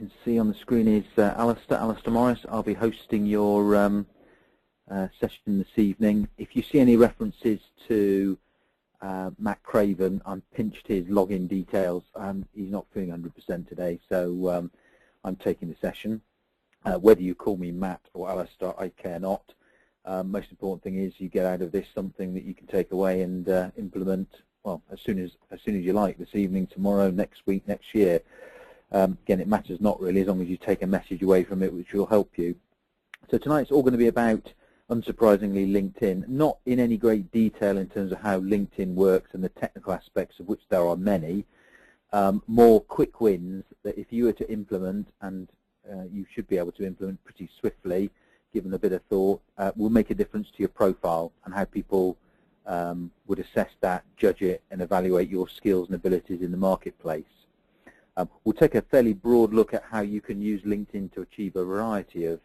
can see on the screen is Alistair Morris. I'll be hosting your session this evening. If you see any references to Matt Craven, I'm pinched his login details. He's not feeling 100% today, so I'm taking the session. Whether you call me Matt or Alistair, I care not. Most important thing is you get out of this something that you can take away and implement, well, as soon as you like, this evening, tomorrow, next week, next year. Again, it matters not really, as long as you take a message away from it which will help you. So tonight's all going to be about, unsurprisingly, LinkedIn, not in any great detail in terms of how LinkedIn works and the technical aspects of which there are many. More quick wins that if you were to implement, and you should be able to implement pretty swiftly, given a bit of thought, will make a difference to your profile and how people would assess that, judge it, and evaluate your skills and abilities in the marketplace. We'll take a fairly broad look at how you can use LinkedIn to achieve a variety of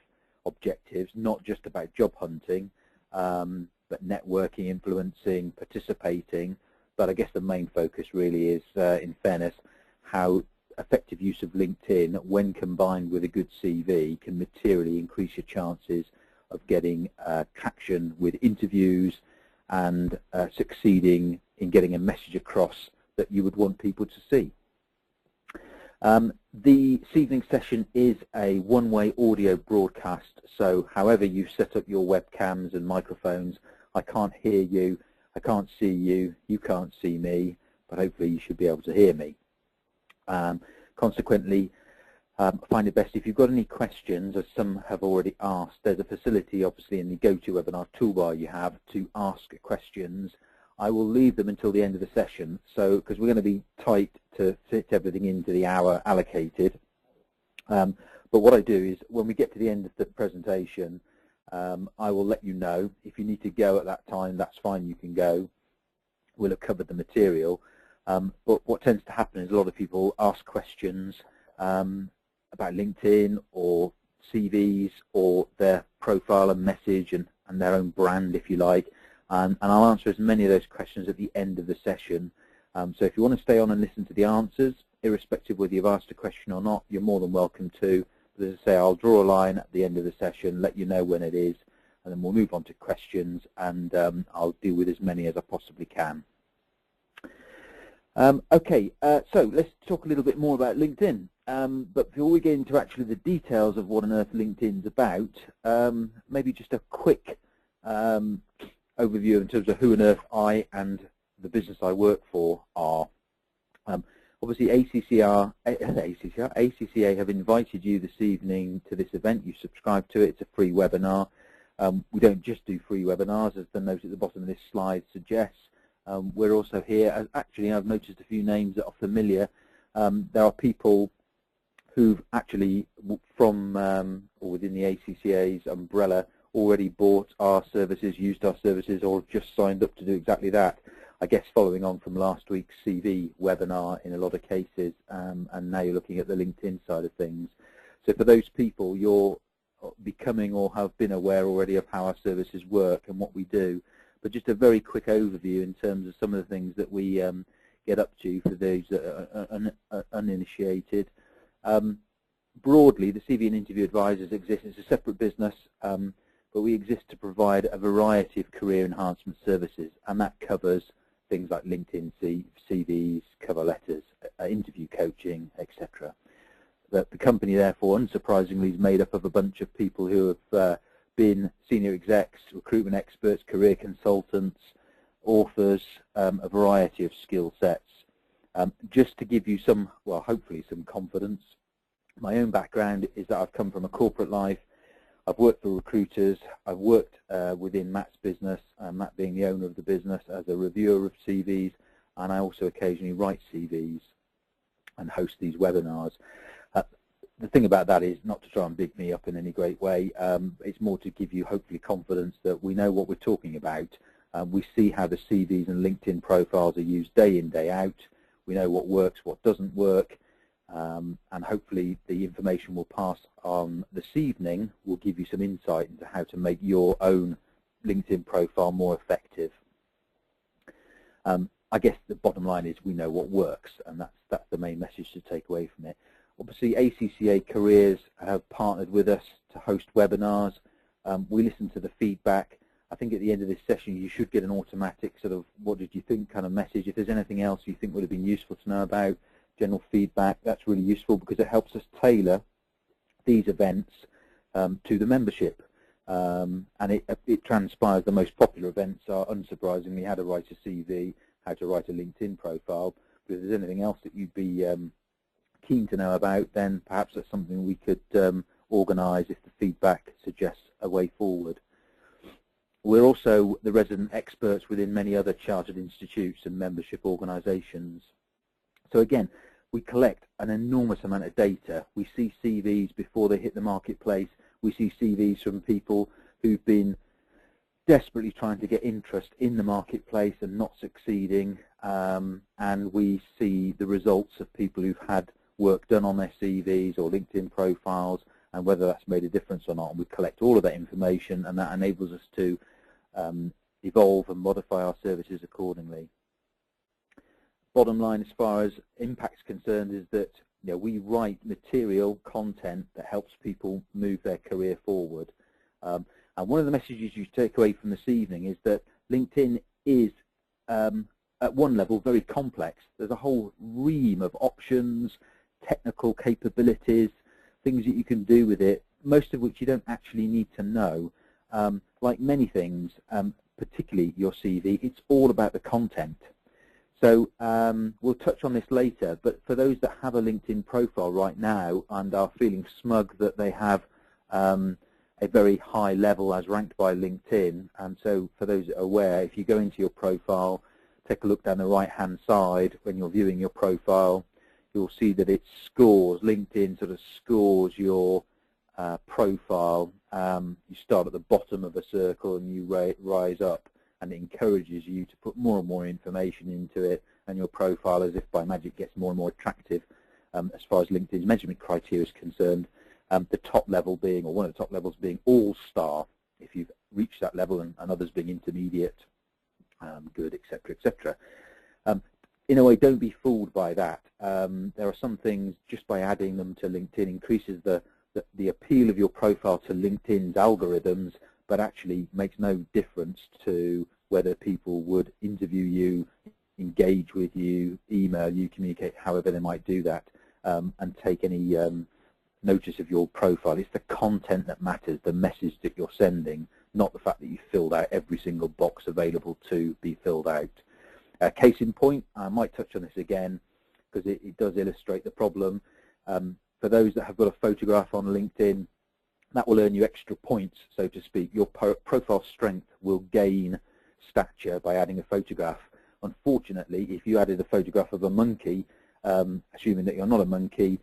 objectives, not just about job hunting, but networking, influencing, participating. But I guess the main focus really is, in fairness, how effective use of LinkedIn, when combined with a good CV, can materially increase your chances of getting traction with interviews and succeeding in getting a message across that you would want people to see. This evening's session is a one-way audio broadcast, so however you set up your webcams and microphones, I can't hear you, I can't see you, you can't see me, but hopefully you should be able to hear me. Consequently, I find it best if you've got any questions, as some have already asked, there's a facility obviously in the GoToWebinar toolbar you have to ask questions. I will leave them until the end of the session, so because we're going to be tight to fit everything into the hour allocated. But what I do is when we get to the end of the presentation, I will let you know. If you need to go at that time, that's fine, you can go. We'll have covered the material. But what tends to happen is a lot of people ask questions about LinkedIn or CVs or their profile and message and their own brand, if you like. And I'll answer as many of those questions at the end of the session. So if you want to stay on and listen to the answers, irrespective of whether you've asked a question or not, you're more than welcome to. But as I say, I'll draw a line at the end of the session, let you know when it is, and then we'll move on to questions, and I'll deal with as many as I possibly can. Okay, so let's talk a little bit more about LinkedIn. But before we get into actually the details of what on earth LinkedIn's about, maybe just a quick overview in terms of who on earth I and the business I work for are. Obviously, ACCA have invited you this evening to this event. You subscribe to it. It's a free webinar. We don't just do free webinars, as the note at the bottom of this slide suggests. We're also here, actually I've noticed a few names that are familiar. There are people who've actually, from or within the ACCA's umbrella, already bought our services, used our services, or just signed up to do exactly that. I guess following on from last week's CV webinar in a lot of cases, and now you're looking at the LinkedIn side of things. So for those people, you're becoming or have been aware already of how our services work and what we do. But just a very quick overview in terms of some of the things that we get up to for those that are uninitiated. Broadly, the CV and Interview Advisors exist as a separate business, but we exist to provide a variety of career enhancement services, and that covers things like LinkedIn CVs, cover letters, interview coaching, etc. The company, therefore, unsurprisingly, is made up of a bunch of people who have been senior execs, recruitment experts, career consultants, authors, a variety of skill sets. Just to give you some, well, hopefully some confidence, my own background is that I've come from a corporate life. I've worked for recruiters. I've worked within Matt's business, Matt being the owner of the business, as a reviewer of CVs, and I also occasionally write CVs and host these webinars. The thing about that is not to try and big me up in any great way. It's more to give you hopefully confidence that we know what we're talking about. We see how the CVs and LinkedIn profiles are used day in, day out. We know what works, what doesn't work, and hopefully the information we'll pass on this evening will give you some insight into how to make your own LinkedIn profile more effective. I guess the bottom line is we know what works, and that's the main message to take away from it. Obviously, ACCA Careers have partnered with us to host webinars. We listen to the feedback. I think at the end of this session you should get an automatic sort of what did you think kind of message. If there's anything else you think would have been useful to know about, general feedback, that's really useful because it helps us tailor these events to the membership. And it transpires the most popular events are, unsurprisingly, how to write a CV, how to write a LinkedIn profile. But if there's anything else that you'd be keen to know about, then perhaps that's something we could organise if the feedback suggests a way forward. We're also the resident experts within many other chartered institutes and membership organisations. So again, we collect an enormous amount of data. We see CVs before they hit the marketplace. We see CVs from people who've been desperately trying to get interest in the marketplace and not succeeding. And we see the results of people who've had work done on their CVs or LinkedIn profiles and whether that's made a difference or not. And we collect all of that information, and that enables us to evolve and modify our services accordingly. Bottom line, as far as impact's concerned, is that we write material content that helps people move their career forward. And one of the messages you take away from this evening is that LinkedIn is, at one level, very complex. There's a whole ream of options, technical capabilities, things that you can do with it, most of which you don't actually need to know. Like many things, particularly your CV, it's all about the content. So we'll touch on this later, but for those that have a LinkedIn profile right now and are feeling smug that they have a very high level as ranked by LinkedIn, and so for those that are aware, if you go into your profile, take a look down the right-hand side when you're viewing your profile, you'll see that it scores, LinkedIn sort of scores your profile. You start at the bottom of a circle and you rise up, and it encourages you to put more and more information into it, and your profile, as if by magic, gets more and more attractive as far as LinkedIn's measurement criteria is concerned. The top level being, or one of the top levels being all-star, if you've reached that level, and others being intermediate, good, etc., etc. In a way, don't be fooled by that. There are some things, just by adding them to LinkedIn, increases the appeal of your profile to LinkedIn's algorithms, but actually makes no difference to whether people would interview you, engage with you, email you, communicate, however they might do that, and take any notice of your profile. It's the content that matters, the message that you're sending, not the fact that you filled out every single box available to be filled out. Case in point, I might touch on this again because it does illustrate the problem. For those that have got a photograph on LinkedIn, that will earn you extra points, so to speak. Your profile strength will gain stature by adding a photograph. Unfortunately, if you added a photograph of a monkey, assuming that you're not a monkey,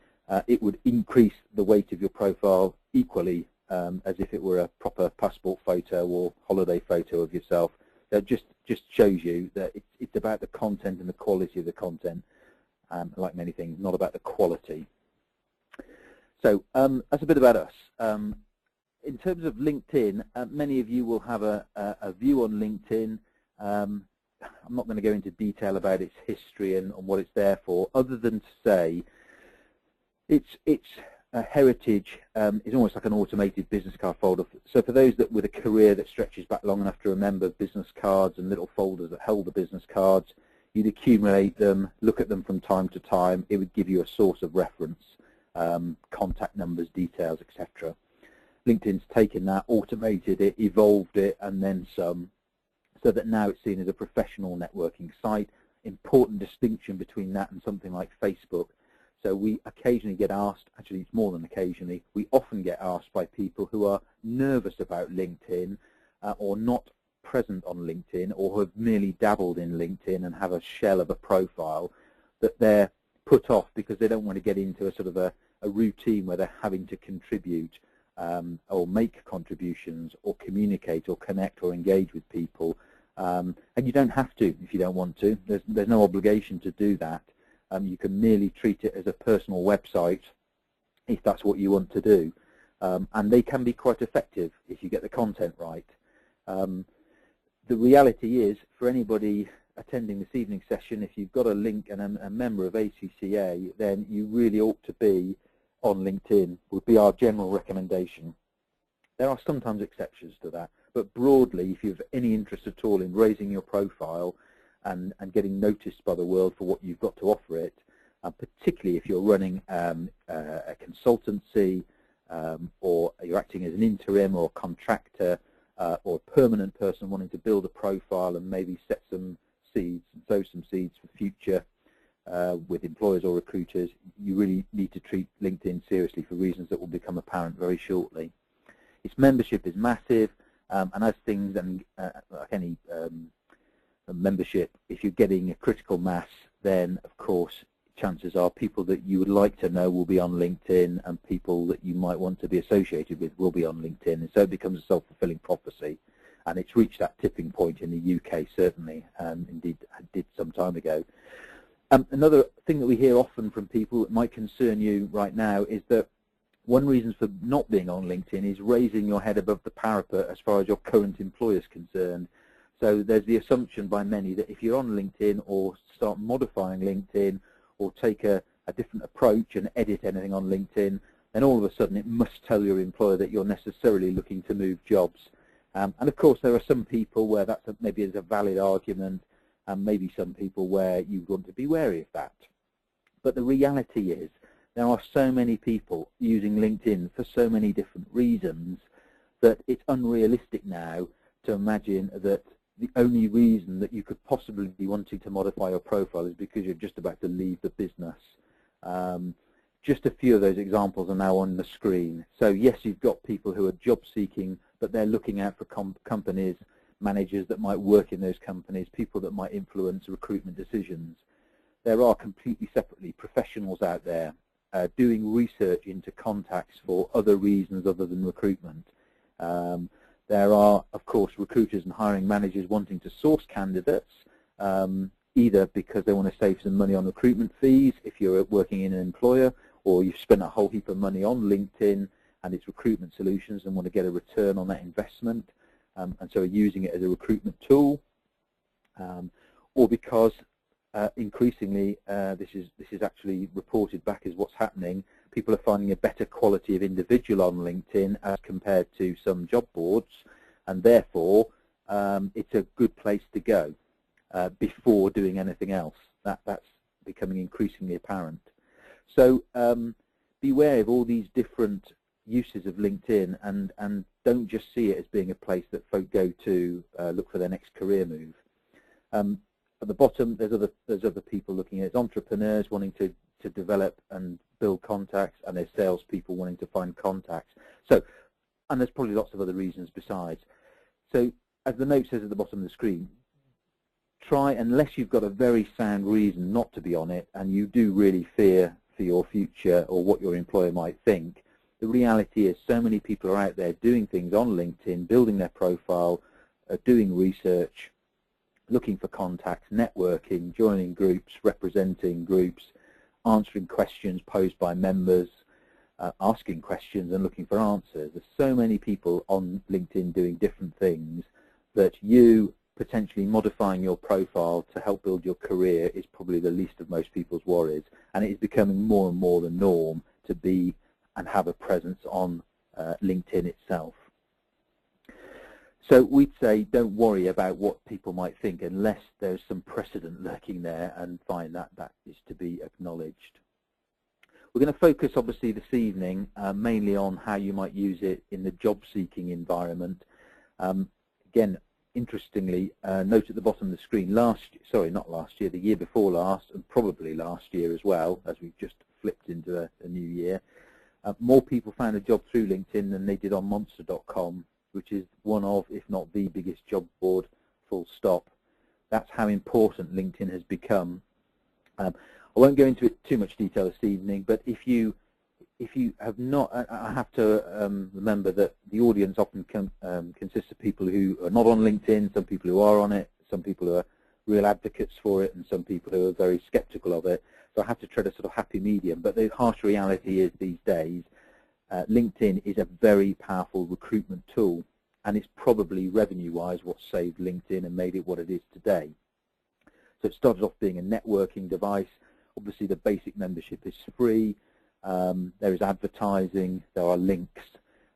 it would increase the weight of your profile equally as if it were a proper passport photo or holiday photo of yourself. That just shows you that it's about the content and the quality of the content, like many things, not about the quality. So that's a bit about us. In terms of LinkedIn, many of you will have a view on LinkedIn. I'm not going to go into detail about its history and what it's there for, other than to say its heritage is almost like an automated business card folder. So for those that with a career that stretches back long enough to remember business cards and little folders that held the business cards, you'd accumulate them, look at them from time to time. It would give you a source of reference, contact numbers, details, etc. LinkedIn's taken that, automated it, evolved it, and then some, so that now it's seen as a professional networking site. Important distinction between that and something like Facebook. So we occasionally get asked, actually it's more than occasionally, we often get asked by people who are nervous about LinkedIn or not present on LinkedIn, or have merely dabbled in LinkedIn and have a shell of a profile, that they're put off because they don't want to get into a sort of a routine where they're having to contribute or make contributions or communicate or connect or engage with people. And you don't have to if you don't want to. There's no obligation to do that. You can merely treat it as a personal website if that's what you want to do. And they can be quite effective if you get the content right. The reality is, for anybody attending this evening's session, if you've got a link and a member of ACCA, then you really ought to be on LinkedIn, would be our general recommendation. There are sometimes exceptions to that, but broadly, if you have any interest at all in raising your profile and getting noticed by the world for what you've got to offer it, particularly if you're running a consultancy or you're acting as an interim or contractor or a permanent person wanting to build a profile and maybe set some seeds and sow some seeds for future with employers or recruiters, you really need to treat LinkedIn seriously for reasons that will become apparent very shortly. Its membership is massive, and as things like any membership, if you're getting a critical mass, then of course chances are people that you would like to know will be on LinkedIn, and people that you might want to be associated with will be on LinkedIn, and so it becomes a self-fulfilling prophecy. And it's reached that tipping point in the UK, certainly, indeed did some time ago. Another thing that we hear often from people that might concern you right now is that one reason for not being on LinkedIn is raising your head above the parapet as far as your current employer is concerned. So there's the assumption by many that if you're on LinkedIn or start modifying LinkedIn or take a different approach and edit anything on LinkedIn, then all of a sudden it must tell your employer that you're necessarily looking to move jobs. And of course there are some people where that's maybe is a valid argument, and maybe some people where you want to be wary of that. But the reality is there are so many people using LinkedIn for so many different reasons that it's unrealistic now to imagine that the only reason that you could possibly be wanting to modify your profile is because you're just about to leave the business. Just a few of those examples are now on the screen. So yes, you've got people who are job seeking, but they're looking out for companies, managers that might work in those companies, people that might influence recruitment decisions. There are completely separately professionals out there doing research into contacts for other reasons other than recruitment. There are, of course, recruiters and hiring managers wanting to source candidates, either because they want to save some money on recruitment fees if you're working in an employer, or you've spent a whole heap of money on LinkedIn and its recruitment solutions and want to get a return on that investment, and so are using it as a recruitment tool, or because increasingly this is actually reported back as what's happening. People are finding a better quality of individual on LinkedIn as compared to some job boards, and therefore it's a good place to go before doing anything else. That's becoming increasingly apparent. So beware of all these different uses of LinkedIn, and don't just see it as being a place that folk go to look for their next career move. At the bottom, there's other people looking at it. There's entrepreneurs wanting to develop and build contacts, and there's salespeople wanting to find contacts. So, and there's probably lots of other reasons besides. So, as the note says at the bottom of the screen, try, unless you've got a very sound reason not to be on it, and you do really fear for your future or what your employer might think, the reality is so many people are out there doing things on LinkedIn, building their profile, doing research, looking for contacts, networking, joining groups, representing groups, answering questions posed by members, asking questions and looking for answers. There's so many people on LinkedIn doing different things that you potentially modifying your profile to help build your career is probably the least of most people's worries, and it is becoming more and more the norm to be and have a presence on LinkedIn itself. So we'd say don't worry about what people might think unless there's some precedent lurking there, and find that that is to be acknowledged. We're going to focus obviously this evening mainly on how you might use it in the job-seeking environment. Again, interestingly, note at the bottom of the screen, the year before last, and probably last year as well, as we've just flipped into a new year, more people found a job through LinkedIn than they did on monster.com, which is one of, if not the biggest job board, full stop. That's how important LinkedIn has become. I won't go into it too much detail this evening, but if you have not, I have to remember that the audience often consists of people who are not on LinkedIn, some people who are on it, some people who are real advocates for it, and some people who are very skeptical of it. So I have to tread a sort of happy medium. But the harsh reality is these days, LinkedIn is a very powerful recruitment tool, and it's probably revenue-wise what saved LinkedIn and made it what it is today. So it started off being a networking device. Obviously the basic membership is free. There is advertising, there are links,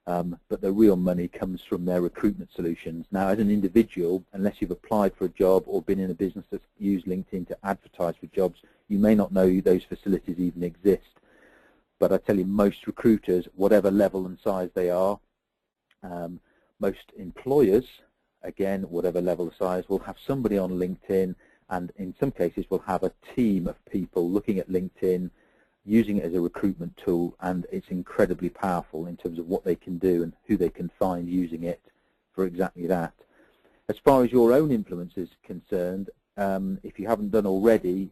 but the real money comes from their recruitment solutions. Now, as an individual, unless you've applied for a job or been in a business that's used LinkedIn to advertise for jobs, you may not know those facilities even exist. But I tell you, most recruiters, whatever level and size they are, most employers, again, whatever level of size, will have somebody on LinkedIn, and in some cases will have a team of people looking at LinkedIn, using it as a recruitment tool, and it's incredibly powerful in terms of what they can do and who they can find using it for exactly that. As far as your own influence is concerned, if you haven't done already,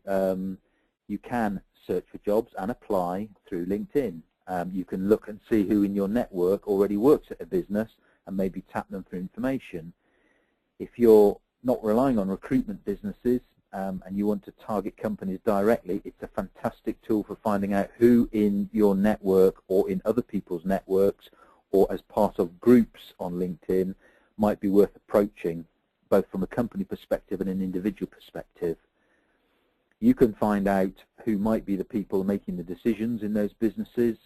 you can search for jobs and apply through LinkedIn. You can look and see who in your network already works at a business and maybe tap them for information. If you're not relying on recruitment businesses and you want to target companies directly, it's a fantastic tool for finding out who in your network or in other people's networks or as part of groups on LinkedIn might be worth approaching, both from a company perspective and an individual perspective. You can find out who might be the people making the decisions in those businesses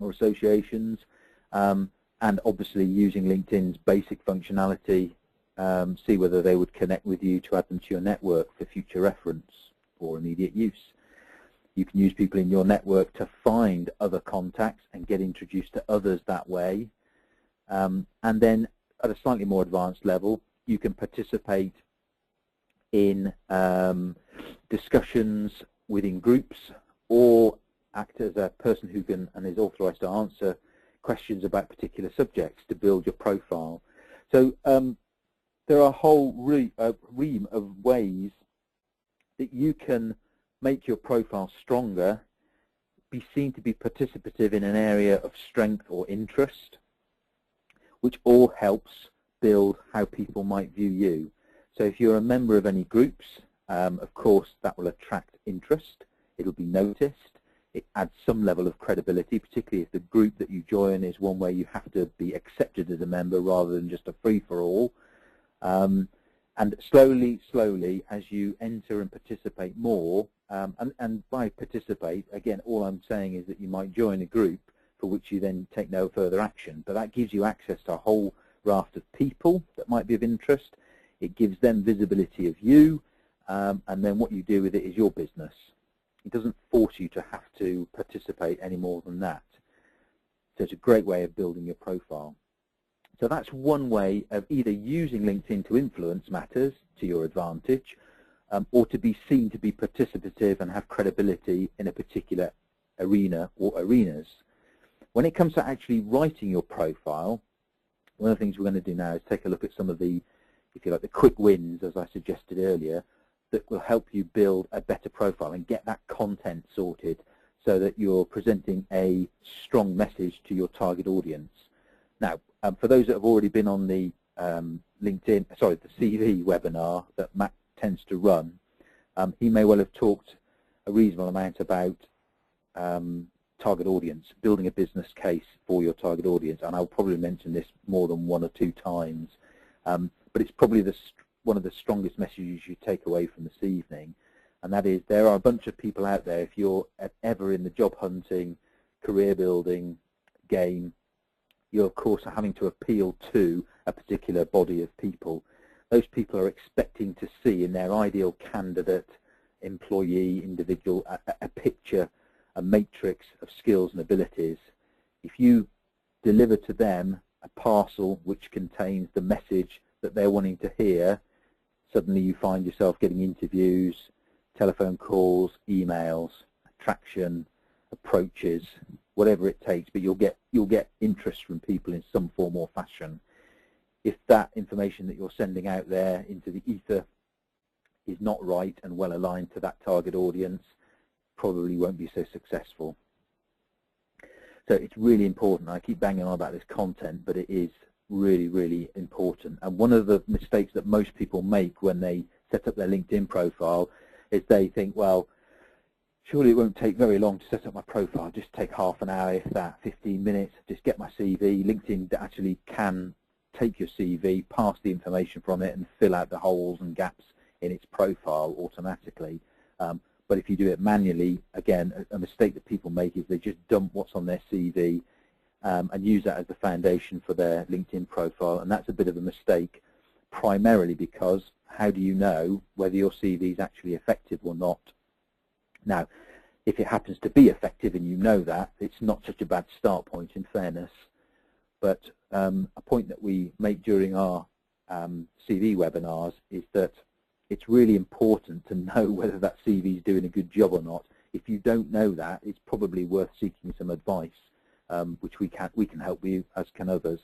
or associations, and obviously using LinkedIn's basic functionality, see whether they would connect with you to add them to your network for future reference or immediate use. You can use people in your network to find other contacts and get introduced to others that way. And then at a slightly more advanced level, you can participate in discussions within groups or act as a person who can and is authorized to answer questions about particular subjects to build your profile. So there are a whole ream of ways that you can make your profile stronger, be seen to be participative in an area of strength or interest, which all helps build how people might view you. So if you're a member of any groups, of course that will attract interest, it'll be noticed, it adds some level of credibility, particularly if the group that you join is one where you have to be accepted as a member rather than just a free-for-all. And slowly, as you enter and participate more, and by participate, again, all I'm saying is that you might join a group for which you then take no further action, but that gives you access to a whole raft of people that might be of interest. It gives them visibility of you, and then what you do with it is your business. It doesn't force you to have to participate any more than that. So it's a great way of building your profile. So that's one way of either using LinkedIn to influence matters to your advantage, or to be seen to be participative and have credibility in a particular arena or arenas. When it comes to actually writing your profile, one of the things we're going to do now is take a look at some of the, if you like, the quick wins, as I suggested earlier, that will help you build a better profile and get that content sorted so that you're presenting a strong message to your target audience. Now, for those that have already been on the the CV webinar that Matt tends to run, he may well have talked a reasonable amount about target audience, building a business case for your target audience, and I'll probably mention this more than one or two times, but it's probably one of the strongest messages you take away from this evening, and that is there are a bunch of people out there, if you're ever in the job hunting, career building game, you of course are having to appeal to a particular body of people. Those people are expecting to see in their ideal candidate, employee, individual, a picture, a matrix of skills and abilities. If you deliver to them a parcel which contains the message that they're wanting to hear, suddenly you find yourself getting interviews, telephone calls, emails, attraction, approaches, whatever it takes, but you'll get interest from people in some form or fashion. If that information that you're sending out there into the ether is not right and well aligned to that target audience, probably won't be so successful. So it's really important. I keep banging on about this content, but it is really, really important. And one of the mistakes that most people make when they set up their LinkedIn profile is they think, well, surely it won't take very long to set up my profile, just take half an hour, if that, 15 minutes, just get my CV. LinkedIn actually can take your CV, pass the information from it, and fill out the holes and gaps in its profile automatically. But if you do it manually, again, a mistake that people make is they just dump what's on their CV and use that as the foundation for their LinkedIn profile, and that's a bit of a mistake, primarily because how do you know whether your CV is actually effective or not? Now, if it happens to be effective and you know that, it's not such a bad start point, in fairness. But a point that we make during our CV webinars is that it's really important to know whether that CV is doing a good job or not. If you don't know that, it's probably worth seeking some advice, which we can help you, as can others.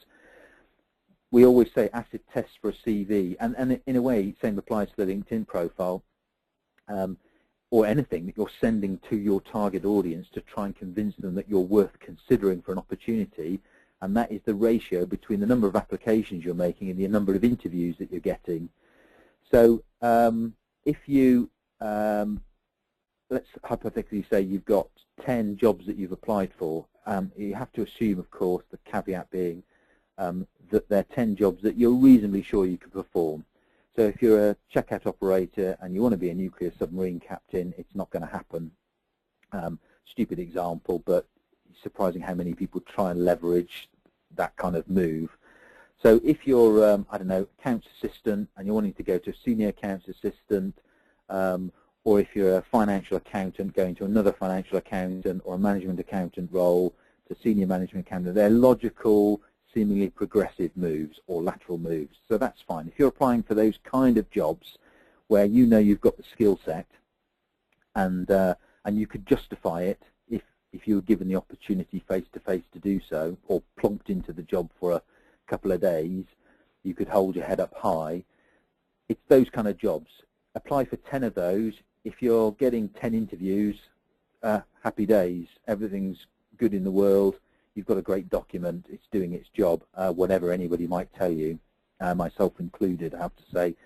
We always say acid test for a CV, and in a way, same applies to the LinkedIn profile, or anything that you're sending to your target audience to try and convince them that you're worth considering for an opportunity, and that is the ratio between the number of applications you're making and the number of interviews that you're getting. So if you, let's hypothetically say you've got 10 jobs that you've applied for, you have to assume, of course, the caveat being that they're 10 jobs that you're reasonably sure you can perform. So if you're a checkout operator and you want to be a nuclear submarine captain, it's not going to happen. Stupid example, but surprising how many people try and leverage that kind of move. So if you're, I don't know, accounts assistant and you're wanting to go to a senior accounts assistant, or if you're a financial accountant going to another financial accountant or a management accountant role to senior management accountant, they're logical, seemingly progressive moves or lateral moves. So that's fine. If you're applying for those kind of jobs where you know you've got the skill set and you could justify it if you were given the opportunity face-to-face to do so, or plunked into the job for a couple of days, you could hold your head up high. It's those kind of jobs. Apply for 10 of those. If you're getting 10 interviews, happy days. Everything's good in the world. You've got a great document. It's doing its job, whatever anybody might tell you, myself included, I have to say.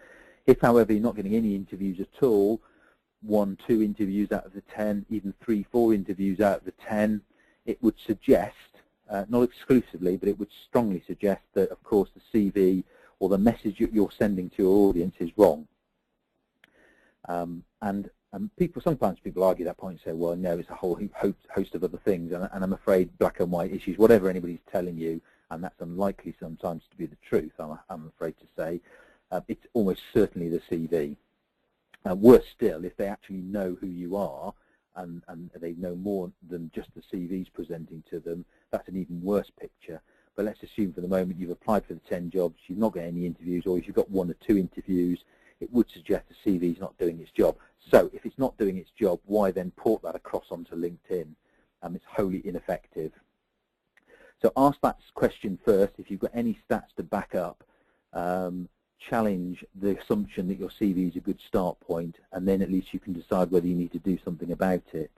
If, however, you're not getting any interviews at all, 1, 2 interviews out of the 10, even 3, 4 interviews out of the 10, it would suggest, not exclusively, but it would strongly suggest that, of course, the CV or the message you're sending to your audience is wrong. And sometimes people argue that point and say, well, no, it's a whole host of other things, and I'm afraid black and white issues, whatever anybody's telling you, and that's unlikely sometimes to be the truth, I'm afraid to say, it's almost certainly the CV. Worse still, if they actually know who you are and they know more than just the CVs presenting to them, that's an even worse picture. But let's assume for the moment you've applied for the 10 jobs, you've not got any interviews, or if you've got 1 or 2 interviews, it would suggest the CV is not doing its job. So if it's not doing its job, why then port that across onto LinkedIn? It's wholly ineffective. So ask that question first. If you've got any stats to back up, challenge the assumption that your CV is a good start point, and then at least you can decide whether you need to do something about it.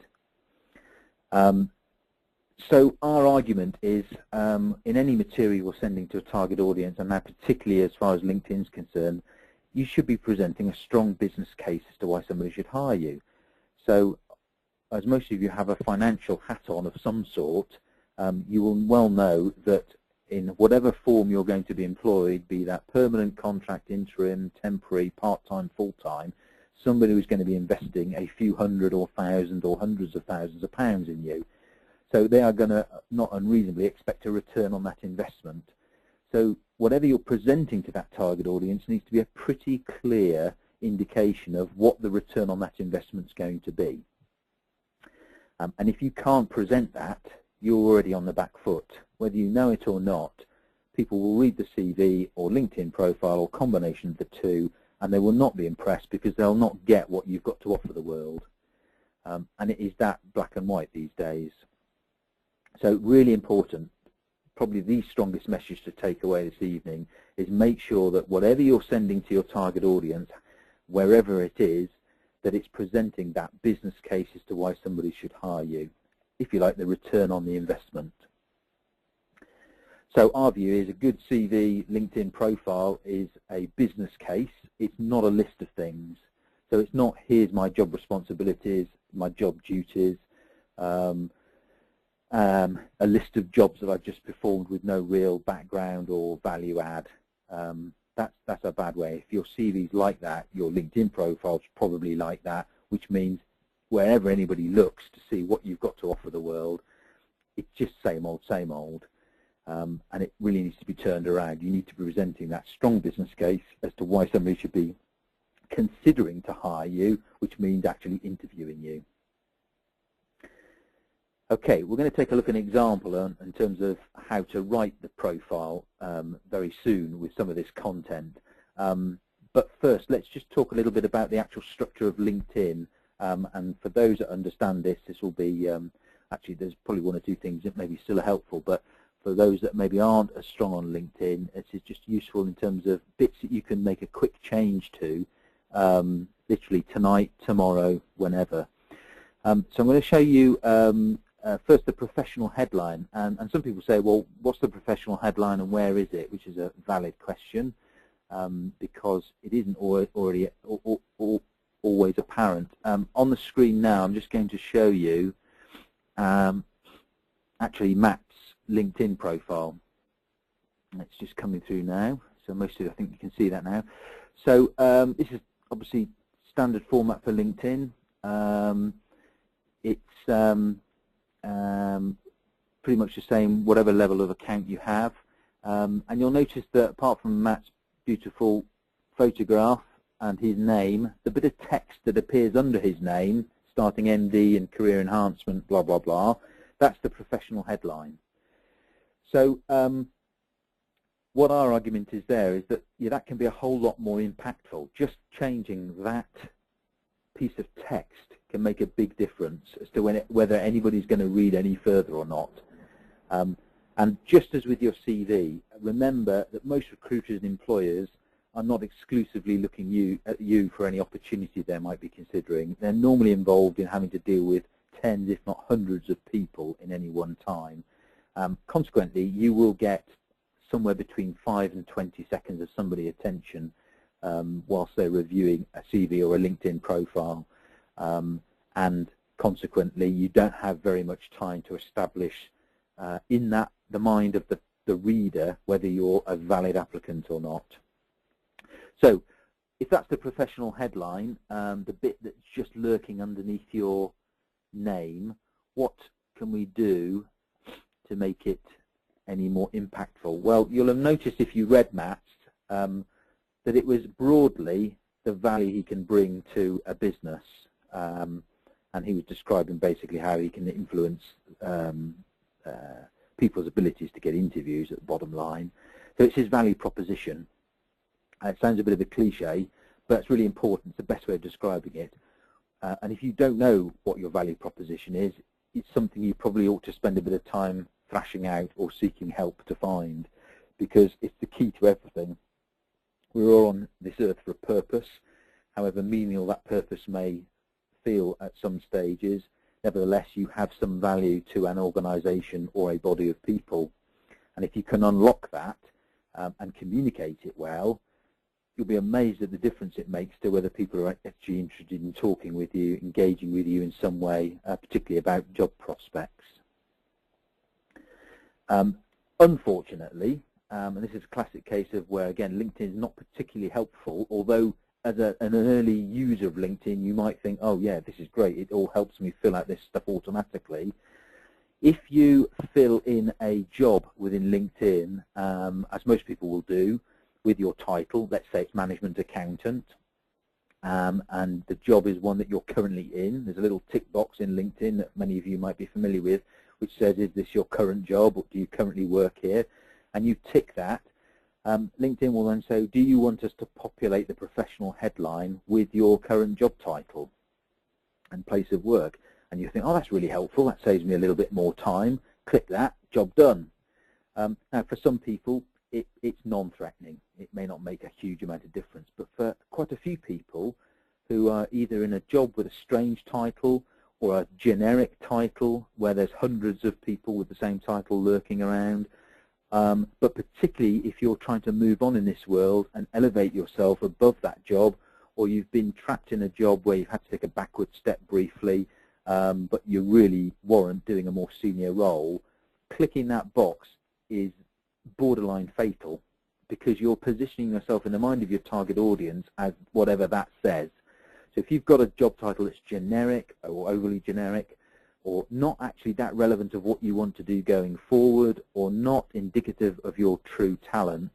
So our argument is, in any material you're sending to a target audience, and now particularly as far as LinkedIn is concerned, you should be presenting a strong business case as to why somebody should hire you. So as most of you have a financial hat on of some sort, you will well know that in whatever form you're going to be employed, be that permanent contract, interim, temporary, part-time, full-time, somebody who's going to be investing a few hundred or thousand or hundreds of thousands of pounds in you. So they are going to not unreasonably expect a return on that investment. So whatever you're presenting to that target audience needs to be a pretty clear indication of what the return on that investment is going to be. And if you can't present that, you're already on the back foot. Whether you know it or not, people will read the CV or LinkedIn profile or combination of the two, and they will not be impressed because they'll not get what you've got to offer the world. And it is that black and white these days. So really important, probably the strongest message to take away this evening is make sure that whatever you're sending to your target audience, wherever it is, that it's presenting that business case as to why somebody should hire you, if you like, the return on the investment. So our view is a good CV LinkedIn profile is a business case. It's not a list of things. So it's not, here's my job responsibilities, my job duties, a list of jobs that I've just performed with no real background or value add. that's a bad way. If your CV's like that, your LinkedIn profile's probably like that, which means wherever anybody looks to see what you've got to offer the world, it's just same old, and it really needs to be turned around. You need to be presenting that strong business case as to why somebody should be considering to hire you, which means actually interviewing you. Okay, we're going to take a look at an example in terms of how to write the profile very soon with some of this content. But first, let's just talk a little bit about the actual structure of LinkedIn. And for those that understand this, this will be, actually there's probably one or two things that may be still helpful, but for those that maybe aren't as strong on LinkedIn, it's just useful in terms of bits that you can make a quick change to, literally tonight, tomorrow, whenever. So I'm going to show you first the professional headline, and some people say, well, what's the professional headline and where is it, which is a valid question, because it isn't always apparent. On the screen now, I'm just going to show you actually Matt's LinkedIn profile. It's just coming through now, so most of you, I think you can see that now. So this is obviously standard format for LinkedIn. It's pretty much the same whatever level of account you have, and you'll notice that apart from Matt's beautiful photograph and his name, the bit of text that appears under his name, starting MD and career enhancement, blah blah blah, that's the professional headline. So what our argument is there is that that can be a whole lot more impactful. Just changing that piece of text can make a big difference as to whether anybody's going to read any further or not. And just as with your CV, remember that most recruiters and employers are not exclusively looking at you for any opportunity they might be considering. They're normally involved in having to deal with tens, if not hundreds, of people in any one time. Consequently, you will get somewhere between 5 and 20 seconds of somebody's attention whilst they're reviewing a CV or a LinkedIn profile. And consequently, you don't have very much time to establish in the mind of the reader whether you're a valid applicant or not. So if that's the professional headline, the bit that's just lurking underneath your name, what can we do to make it any more impactful? Well, you'll have noticed if you read Matt's that it was broadly the value he can bring to a business, and he was describing basically how he can influence people's abilities to get interviews at the bottom line. So it's his value proposition. It sounds a bit of a cliche, but it's really important. It's the best way of describing it. And if you don't know what your value proposition is, it's something you probably ought to spend a bit of time thrashing out or seeking help to find, because it's the key to everything. We're all on this earth for a purpose, however menial that purpose may feel at some stages. Nevertheless, you have some value to an organisation or a body of people. And if you can unlock that and communicate it well, you'll be amazed at the difference it makes to whether people are actually interested in talking with you, engaging with you in some way, particularly about job prospects. Unfortunately, and this is a classic case of where, again, LinkedIn is not particularly helpful, although as an early user of LinkedIn, you might think, oh yeah, this is great, it all helps me fill out this stuff automatically. If you fill in a job within LinkedIn, as most people will do, with your title, let's say it's management accountant, and the job is one that you're currently in, there's a little tick box in LinkedIn that many of you might be familiar with, which says, is this your current job, or do you currently work here? And you tick that. LinkedIn will then say, do you want us to populate the professional headline with your current job title and place of work? And you think, oh, that's really helpful, that saves me a little bit more time. Click that, job done. Now, for some people, it's non-threatening. It may not make a huge amount of difference, but for quite a few people who are either in a job with a strange title or a generic title where there's hundreds of people with the same title lurking around, but particularly if you're trying to move on in this world and elevate yourself above that job, or you've been trapped in a job where you've had to take a backward step briefly, but you really warrant doing a more senior role, clicking that box is borderline fatal because you're positioning yourself in the mind of your target audience as whatever that says. So if you've got a job title that's generic or overly generic, or not actually that relevant of what you want to do going forward, or not indicative of your true talents,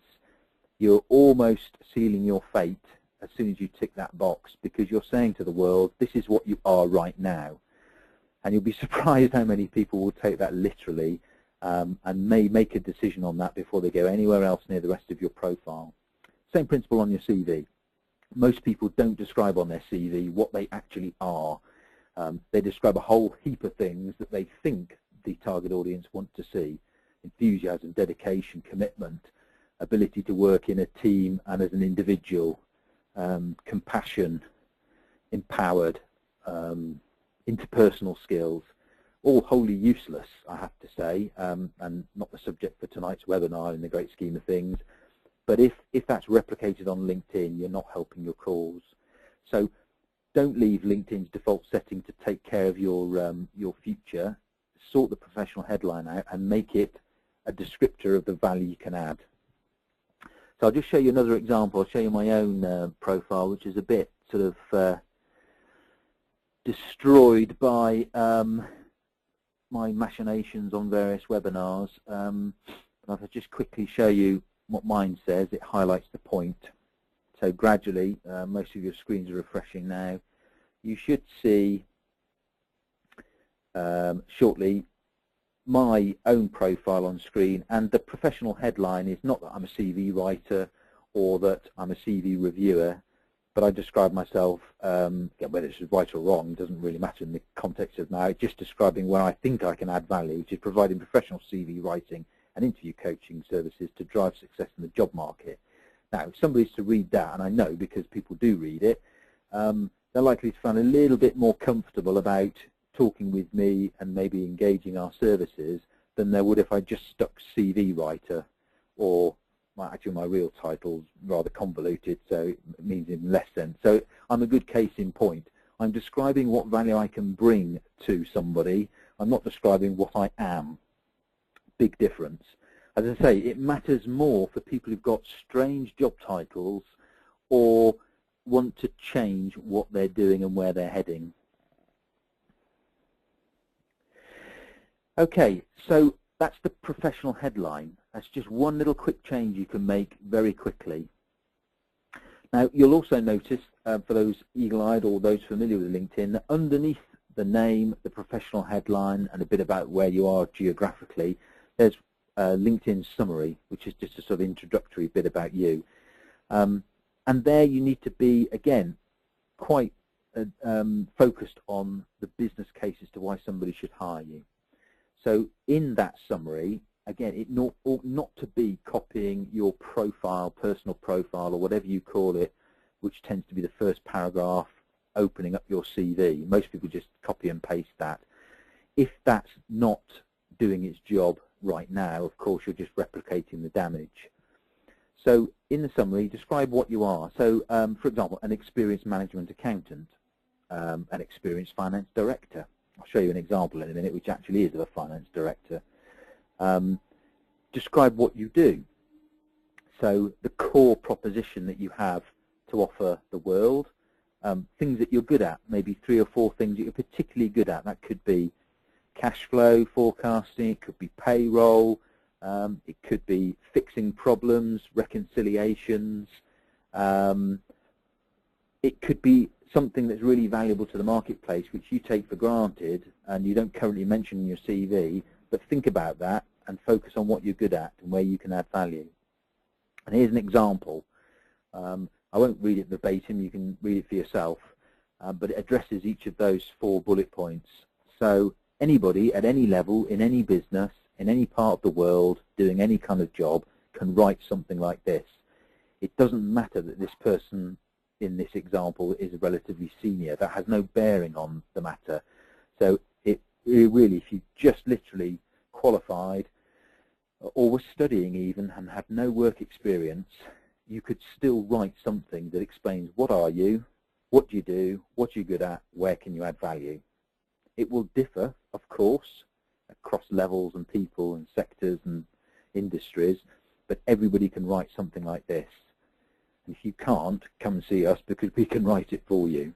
you're almost sealing your fate as soon as you tick that box, because you're saying to the world, this is what you are right now. And you'll be surprised how many people will take that literally and may make a decision on that before they go anywhere else near the rest of your profile. Same principle on your CV. Most people don't describe on their CV what they actually are. They describe a whole heap of things that they think the target audience want to see. Enthusiasm, dedication, commitment, ability to work in a team and as an individual, compassion, empowered, interpersonal skills, all wholly useless, I have to say, and not the subject for tonight's webinar in the great scheme of things. But if that's replicated on LinkedIn, you're not helping your cause. So don't leave LinkedIn's default setting to take care of your future. Sort the professional headline out and make it a descriptor of the value you can add. So I'll just show you another example. I'll show you my own profile, which is a bit sort of destroyed by my machinations on various webinars. I'll just quickly show you what mine says. It highlights the point. So gradually, most of your screens are refreshing now. You should see shortly my own profile on screen, and the professional headline is not that I'm a CV writer or that I'm a CV reviewer, but I describe myself, whether it's right or wrong, doesn't really matter in the context of now, it's just describing where I think I can add value, which is providing professional CV writing and interview coaching services to drive success in the job market. Now, if somebody's to read that, and I know because people do read it, they're likely to find a little bit more comfortable about talking with me and maybe engaging our services than they would if I just stuck CV writer, or actually my real title's rather convoluted, so it means in less sense. So I'm a good case in point. I'm describing what value I can bring to somebody. I'm not describing what I am. Big difference. As I say, it matters more for people who've got strange job titles or want to change what they're doing and where they're heading. Okay, so that's the professional headline. That's just one little quick change you can make very quickly. Now, you'll also notice, for those eagle-eyed or those familiar with LinkedIn, that underneath the name, the professional headline, and a bit about where you are geographically, there's LinkedIn summary, which is just a sort of introductory bit about you. And there you need to be, again, quite focused on the business case as to why somebody should hire you. So in that summary, again, it ought not to be copying your profile, personal profile, or whatever you call it, which tends to be the first paragraph opening up your CV. Most people just copy and paste that. If that's not doing its job right now, of course, you're just replicating the damage. So in the summary, describe what you are. So, for example, an experienced management accountant, an experienced finance director. I'll show you an example in a minute, which actually is of a finance director. Describe what you do. So the core proposition that you have to offer the world, things that you're good at, maybe 3 or 4 things that you're particularly good at. That could be cash flow forecasting, it could be payroll, it could be fixing problems, reconciliations, it could be something that's really valuable to the marketplace, which you take for granted and you don't currently mention in your CV, but think about that and focus on what you're good at and where you can add value. And here's an example. I won't read it verbatim, you can read it for yourself, but it addresses each of those 4 bullet points. So anybody at any level, in any business, in any part of the world, doing any kind of job, can write something like this. It doesn't matter that this person in this example is relatively senior. That has no bearing on the matter. So it really, if you just literally qualified or were studying even and had no work experience, you could still write something that explains what are you, what do you do, what you're good at, where can you add value. It will differ, of course, across levels and people and sectors and industries, but everybody can write something like this. And if you can't, come and see us because we can write it for you.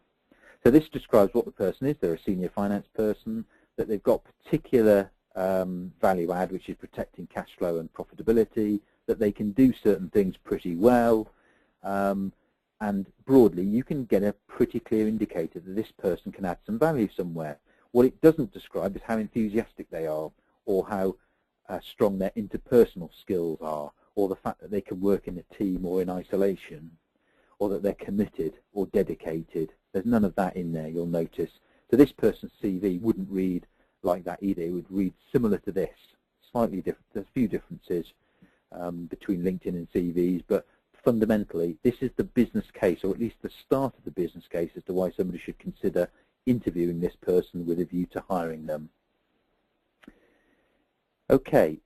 So this describes what the person is. They're a senior finance person, that they've got particular value add, which is protecting cash flow and profitability, that they can do certain things pretty well, and broadly you can get a pretty clear indicator that this person can add some value somewhere. What it doesn't describe is how enthusiastic they are, or how strong their interpersonal skills are, or the fact that they can work in a team or in isolation, or that they're committed or dedicated. There's none of that in there, you'll notice. So this person's CV wouldn't read like that either. It would read similar to this, slightly different. There's a few differences between LinkedIn and CVs, but fundamentally this is the business case, or at least the start of the business case as to why somebody should consider interviewing this person with a view to hiring them. Okay,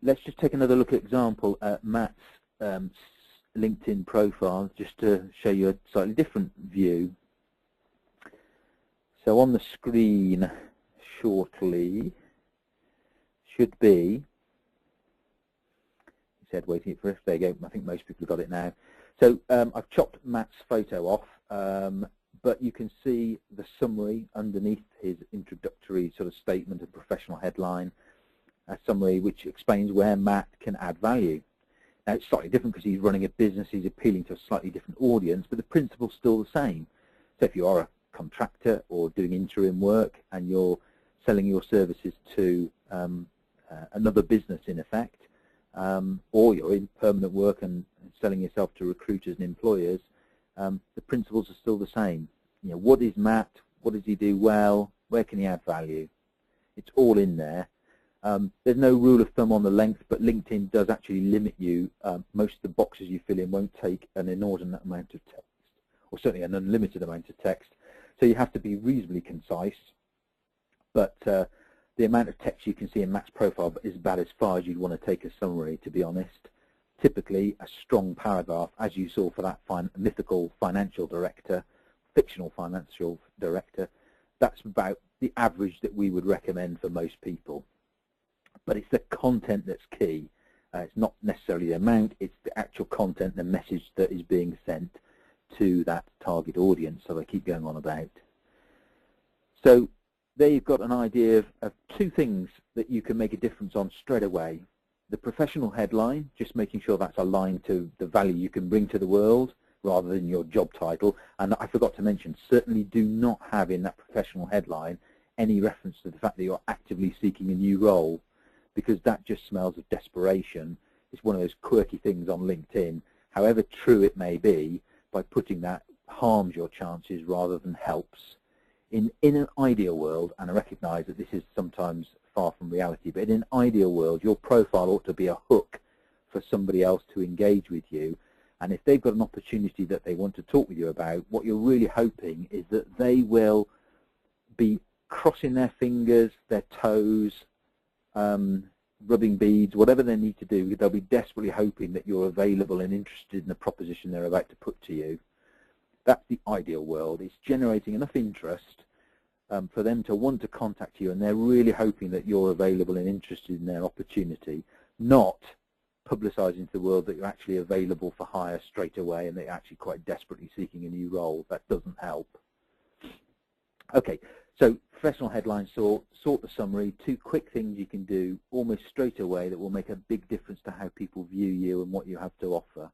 let's just take another look at example at Matt's LinkedIn profile, just to show you a slightly different view. So on the screen shortly should be, he said waiting for us, there you go, I think most people have got it now. So I've chopped Matt's photo off, but you can see the summary underneath his introductory sort of statement and professional headline, a summary which explains where Matt can add value. Now it's slightly different because he's running a business, he's appealing to a slightly different audience, but the principle's still the same. So if you are a contractor or doing interim work and you're selling your services to another business in effect, or you're in permanent work and selling yourself to recruiters and employers, the principles are still the same. You know, what is Matt? What does he do well? Where can he add value? It's all in there. There's no rule of thumb on the length, but LinkedIn does actually limit you. Most of the boxes you fill in won't take an inordinate amount of text, or certainly an unlimited amount of text. So you have to be reasonably concise, but the amount of text you can see in Matt's profile is about as far as you'd want to take a summary, to be honest. Typically a strong paragraph, as you saw for that mythical financial director, fictional financial director, that's about the average that we would recommend for most people. But it's the content that's key. It's not necessarily the amount, it's the actual content, the message that is being sent to that target audience, so I keep going on about. So there you've got an idea of two things that you can make a difference on straight away. The professional headline, just making sure that's aligned to the value you can bring to the world rather than your job title. And I forgot to mention, certainly do not have in that professional headline any reference to the fact that you're actively seeking a new role, because that just smells of desperation. It's one of those quirky things on LinkedIn. However true it may be, by putting that harms your chances rather than helps. In an ideal world, and I recognise that this is sometimes far from reality, but in an ideal world, your profile ought to be a hook for somebody else to engage with you. And if they've got an opportunity that they want to talk with you about, what you're really hoping is that they will be crossing their fingers, their toes, rubbing beads, whatever they need to do. They'll be desperately hoping that you're available and interested in the proposition they're about to put to you. That's the ideal world. It's generating enough interest for them to want to contact you, and they're really hoping that you're available and interested in their opportunity, not publicising to the world that you're actually available for hire straight away and that you're actually quite desperately seeking a new role. That doesn't help. Okay, so professional headline sort the summary, two quick things you can do almost straight away that will make a big difference to how people view you and what you have to offer.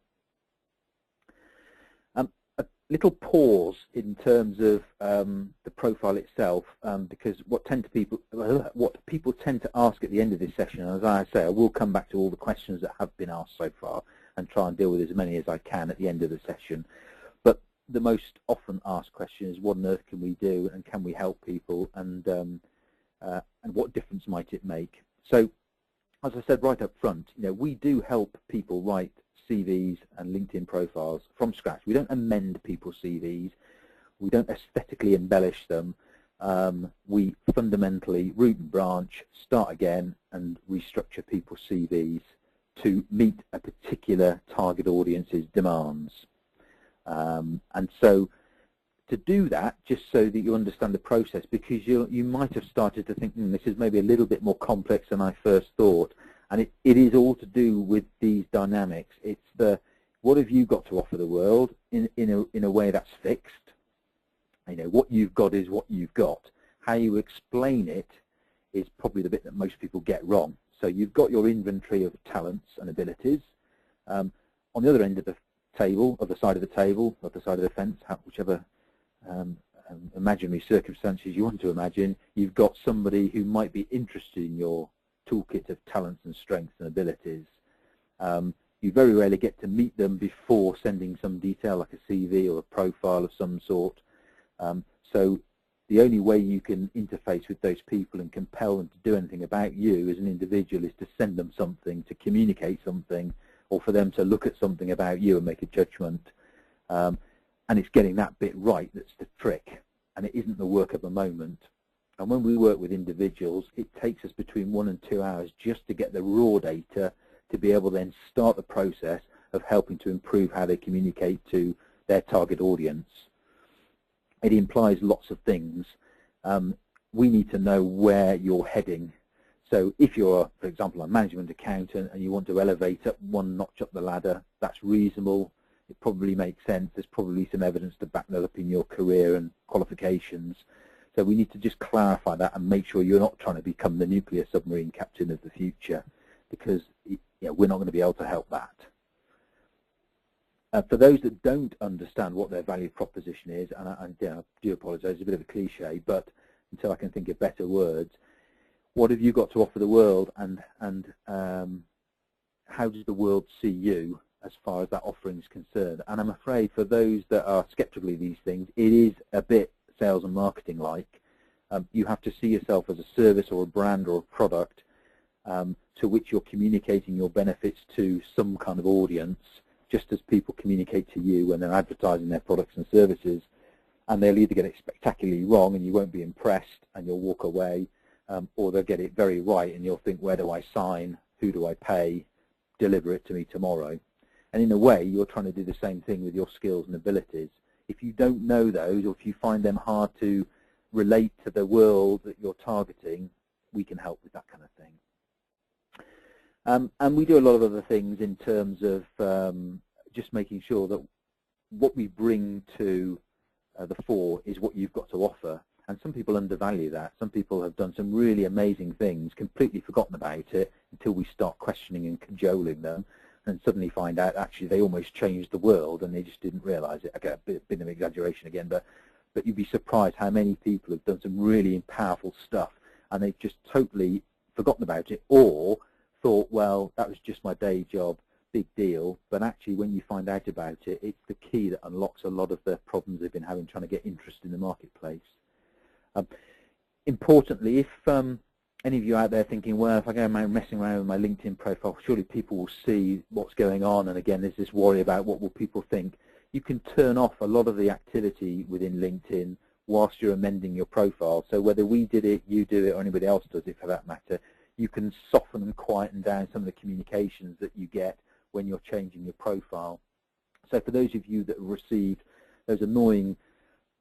A little pause in terms of the profile itself, because what people tend to ask at the end of this session, as I say, I will come back to all the questions that have been asked so far and try and deal with as many as I can at the end of the session. But the most often asked question is, what on earth can we do, and can we help people, and what difference might it make? So, as I said right up front, we do help people write CVs and LinkedIn profiles from scratch. We don't amend people's CVs. We don't aesthetically embellish them. We fundamentally root and branch, start again, and restructure people's CVs to meet a particular target audience's demands. And so to do that, just so that you understand the process, because you might have started to think, this is maybe a little bit more complex than I first thought, And it is all to do with these dynamics. It's the, what have you got to offer the world in a way that's fixed? You know, what you've got is what you've got. How you explain it is probably the bit that most people get wrong. So you've got your inventory of talents and abilities. On the other end of the table, of the side of the table, of the side of the fence, whichever imaginary circumstances you want to imagine, you've got somebody who might be interested in your toolkit of talents and strengths and abilities. You very rarely get to meet them before sending some detail like a CV or a profile of some sort. So the only way you can interface with those people and compel them to do anything about you as an individual is to send them something, to communicate something, or for them to look at something about you and make a judgment. And it's getting that bit right that's the trick, and it isn't the work of a moment. And when we work with individuals, it takes us between 1 and 2 hours just to get the raw data to be able to then start the process of helping to improve how they communicate to their target audience. It implies lots of things. We need to know where you're heading. So if you're, for example, a management accountant and you want to elevate up one notch up the ladder, that's reasonable. It probably makes sense. There's probably some evidence to back that up in your career and qualifications. So we need to just clarify that and make sure you're not trying to become the nuclear submarine captain of the future, because we're not going to be able to help that. For those that don't understand what their value proposition is, and I do apologise, it's a bit of a cliche, but until I can think of better words, what have you got to offer the world, and how does the world see you as far as that offering is concerned? And I'm afraid for those that are sceptical of these things, it is a bit sales and marketing like. You have to see yourself as a service or a brand or a product to which you're communicating your benefits to some kind of audience, just as people communicate to you when they're advertising their products and services. And they'll either get it spectacularly wrong and you won't be impressed and you'll walk away, or they'll get it very right and you'll think, where do I sign, who do I pay, deliver it to me tomorrow. And in a way, you're trying to do the same thing with your skills and abilities. If you don't know those, or if you find them hard to relate to the world that you're targeting, we can help with that kind of thing. And we do a lot of other things in terms of just making sure that what we bring to the fore is what you've got to offer. And some people undervalue that. Some people have done some really amazing things, completely forgotten about it until we start questioning and cajoling them, and suddenly find out actually they almost changed the world and they just didn't realise it. Okay, a bit of exaggeration again, but you'd be surprised how many people have done some really powerful stuff and they've just totally forgotten about it, or thought, well, that was just my day job, big deal. But actually, when you find out about it, it's the key that unlocks a lot of the problems they've been having trying to get interest in the marketplace. Importantly, if any of you out there thinking, well, if I go messing around with my LinkedIn profile, surely people will see what's going on, and again, there's this worry about what will people think. You can turn off a lot of the activity within LinkedIn whilst you're amending your profile. So whether we did it, you do it, or anybody else does it for that matter, you can soften and quieten down some of the communications that you get when you're changing your profile. So for those of you that have received those annoying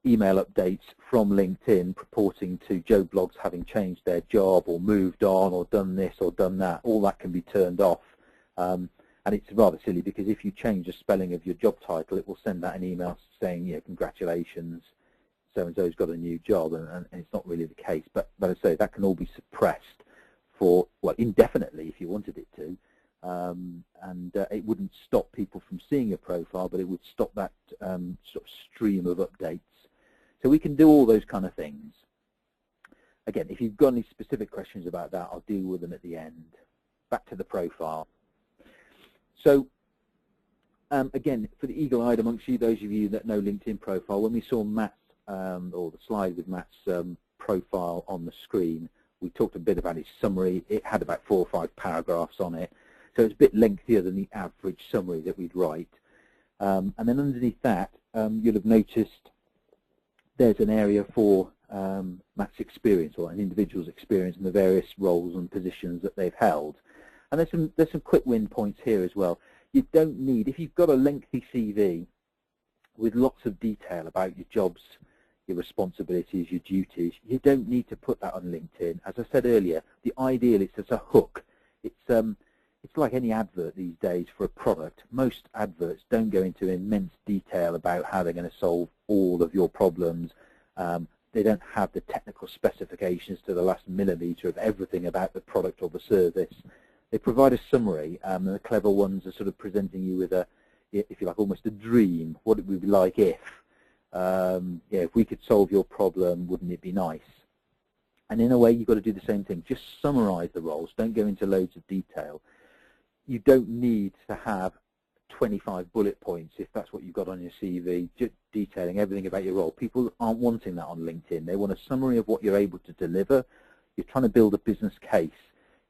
email updates from LinkedIn purporting to Joe Blogs having changed their job or moved on or done this or done that, all that can be turned off. And it's rather silly, because if you change the spelling of your job title, it will send out an email saying, yeah, congratulations, so-and-so's got a new job, and it's not really the case. But I say that can all be suppressed for, well, indefinitely if you wanted it to. It wouldn't stop people from seeing your profile, but it would stop that sort of stream of updates. So we can do all those kind of things. Again, if you've got any specific questions about that, I'll deal with them at the end. Back to the profile. So again, for the eagle-eyed amongst you, those of you that know LinkedIn profile, when we saw Matt's, or the slide with Matt's profile on the screen, we talked a bit about his summary. It had about 4 or 5 paragraphs on it, so it's a bit lengthier than the average summary that we'd write. And then underneath that, you'll have noticed there's an area for Matt's experience, or an individual's experience in the various roles and positions that they've held. And there's some quick win points here as well. You don't need, if you've got a lengthy CV with lots of detail about your jobs, your responsibilities, your duties, you don't need to put that on LinkedIn. As I said earlier, the ideal is as a hook. It's like any advert these days for a product. Most adverts don't go into immense detail about how they're going to solve all of your problems. They don't have the technical specifications to the last millimetre of everything about the product or the service. They provide a summary, and the clever ones are sort of presenting you with a, if you like, almost a dream. What it would be like if, if we could solve your problem, wouldn't it be nice? And in a way, you've got to do the same thing. Just summarise the roles. Don't go into loads of detail. You don't need to have 25 bullet points if that's what you've got on your CV, just detailing everything about your role. People aren't wanting that on LinkedIn. They want a summary of what you're able to deliver. You're trying to build a business case.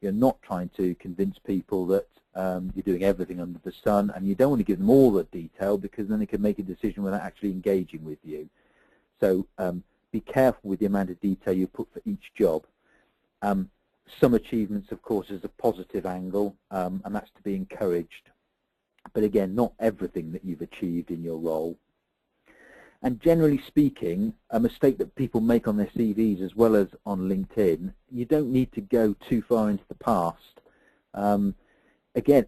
You're not trying to convince people that you're doing everything under the sun, and you don't want to give them all the detail because then they can make a decision without actually engaging with you. So be careful with the amount of detail you put for each job. Some achievements, of course, is a positive angle, and that's to be encouraged. But again, not everything that you've achieved in your role. And generally speaking, a mistake that people make on their CVs as well as on LinkedIn, you don't need to go too far into the past. Again,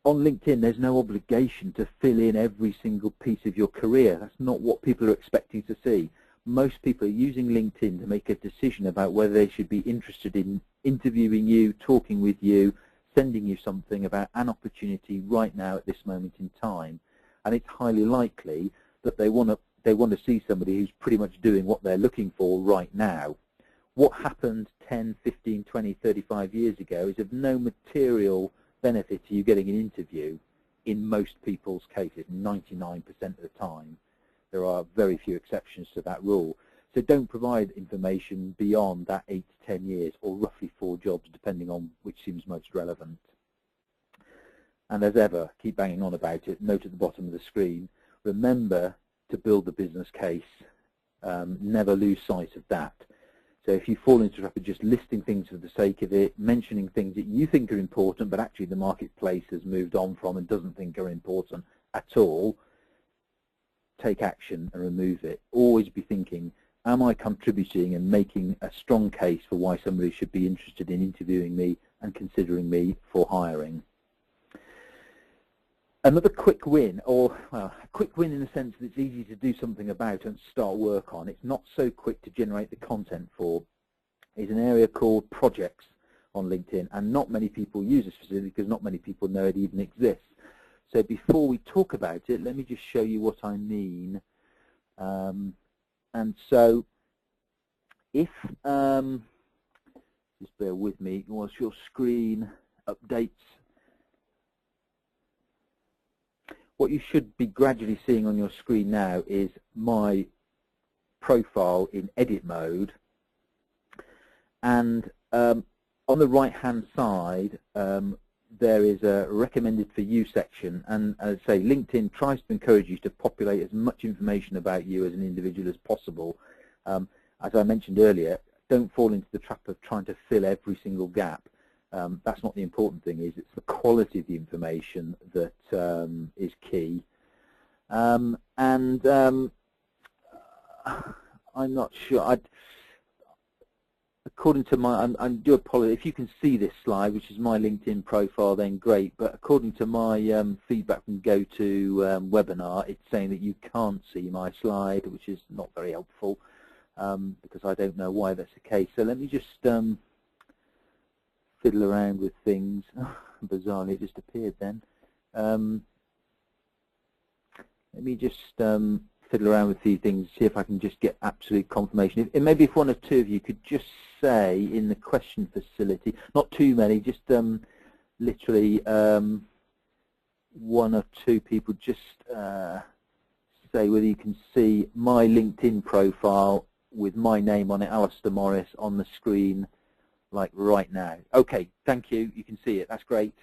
on LinkedIn, there's no obligation to fill in every single piece of your career. That's not what people are expecting to see. Most people are using LinkedIn to make a decision about whether they should be interested in interviewing you, talking with you, sending you something about an opportunity right now at this moment in time. And it's highly likely that they want to see somebody who's pretty much doing what they're looking for right now. What happened 10, 15, 20, 35 years ago is of no material benefit to you getting an interview in most people's cases, 99% of the time. There are very few exceptions to that rule. So don't provide information beyond that 8 to 10 years, or roughly 4 jobs, depending on which seems most relevant. And as ever, keep banging on about it. Note at the bottom of the screen, remember to build the business case. Never lose sight of that. So if you fall into the trap of just listing things for the sake of it, mentioning things that you think are important, but actually the marketplace has moved on from and doesn't think are important at all, take action and remove it. Always be thinking, am I contributing and making a strong case for why somebody should be interested in interviewing me and considering me for hiring? Another quick win, or well, a quick win in the sense that it's easy to do something about and start work on, it's not so quick to generate the content for, is an area called projects on LinkedIn. And not many people use this facility because not many people know it even exists. So before we talk about it, let me just show you what I mean. And so if, just bear with me, whilst your screen updates, what you should be gradually seeing on your screen now is my profile in edit mode. And on the right-hand side, there is a recommended for you section, and as I say, LinkedIn tries to encourage you to populate as much information about you as an individual as possible. As I mentioned earlier, don't fall into the trap of trying to fill every single gap. That's not the important thing. It's the quality of the information that is key. I'm not sure. According to my, I do apologize, if you can see this slide, which is my LinkedIn profile, then great. But according to my feedback from GoToWebinar, it's saying that you can't see my slide, which is not very helpful because I don't know why that's the case. So let me just fiddle around with things. Bizarrely, it just appeared then. Let me just fiddle around with a few things, see if I can just get absolute confirmation. Maybe if one or two of you could just say in the question facility, not too many, just literally one or two people, just say whether you can see my LinkedIn profile with my name on it, Alistair Morris, on the screen, like right now. Okay, thank you. You can see it. That's great.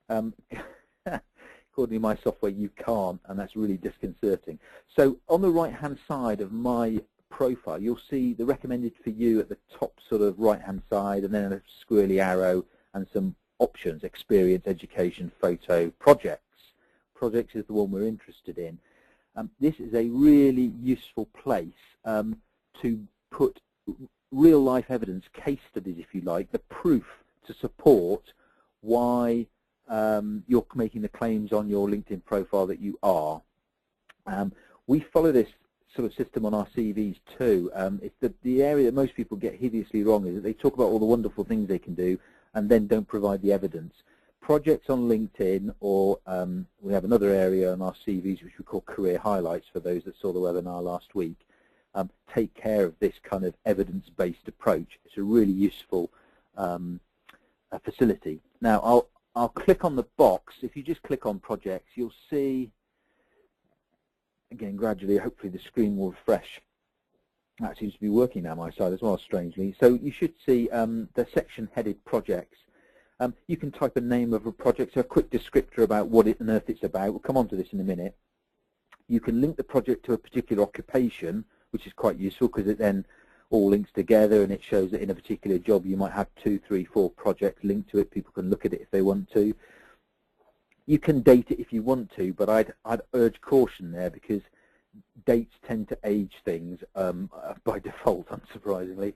According to my software, you can't, and that's really disconcerting. So on the right-hand side of my profile, you'll see the recommended for you at the top sort of right-hand side, and then a squirrely arrow and some options: experience, education, photo, projects. Projects is the one we're interested in. This is a really useful place to put real-life evidence, case studies, if you like, the proof to support why you're making the claims on your LinkedIn profile that you are. We follow this sort of system on our CVs too. It's the area that most people get hideously wrong is that they talk about all the wonderful things they can do and then don't provide the evidence. Projects on LinkedIn, or we have another area on our CVs which we call career highlights for those that saw the webinar last week, take care of this kind of evidence-based approach. It's a really useful facility. Now I'll click on the box. If you just click on projects, you'll see, again gradually, hopefully the screen will refresh. That seems to be working now on my side as well, strangely. So you should see the section headed projects. You can type a name of a project, so a quick descriptor about what on earth it's about. We'll come on to this in a minute. You can link the project to a particular occupation, which is quite useful because it then all links together and it shows that in a particular job you might have 2, 3, 4 projects linked to it. People can look at it if they want to. You can date it if you want to, but I'd urge caution there because dates tend to age things by default, unsurprisingly.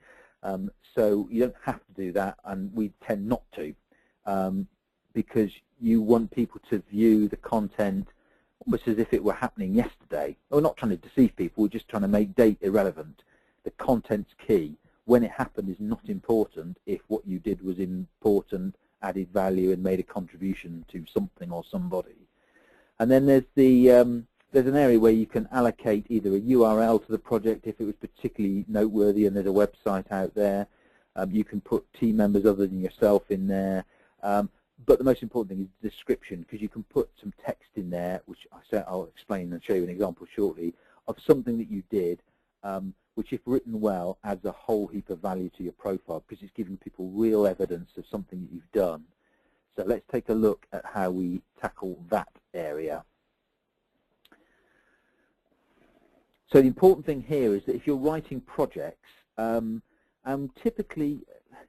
So you don't have to do that, and we tend not to. Because you want people to view the content almost as if it were happening yesterday. We're not trying to deceive people, we're just trying to make date irrelevant. The content's key. When it happened is not important if what you did was important, added value and made a contribution to something or somebody. And then there's there's an area where you can allocate either a URL to the project if it was particularly noteworthy and there's a website out there. You can put team members other than yourself in there. But the most important thing is description, because you can put some text in there, which I'll explain and show you an example shortly, of something that you did, which if written well adds a whole heap of value to your profile because it's giving people real evidence of something that you've done. So let's take a look at how we tackle that area. So the important thing here is that if you're writing projects, typically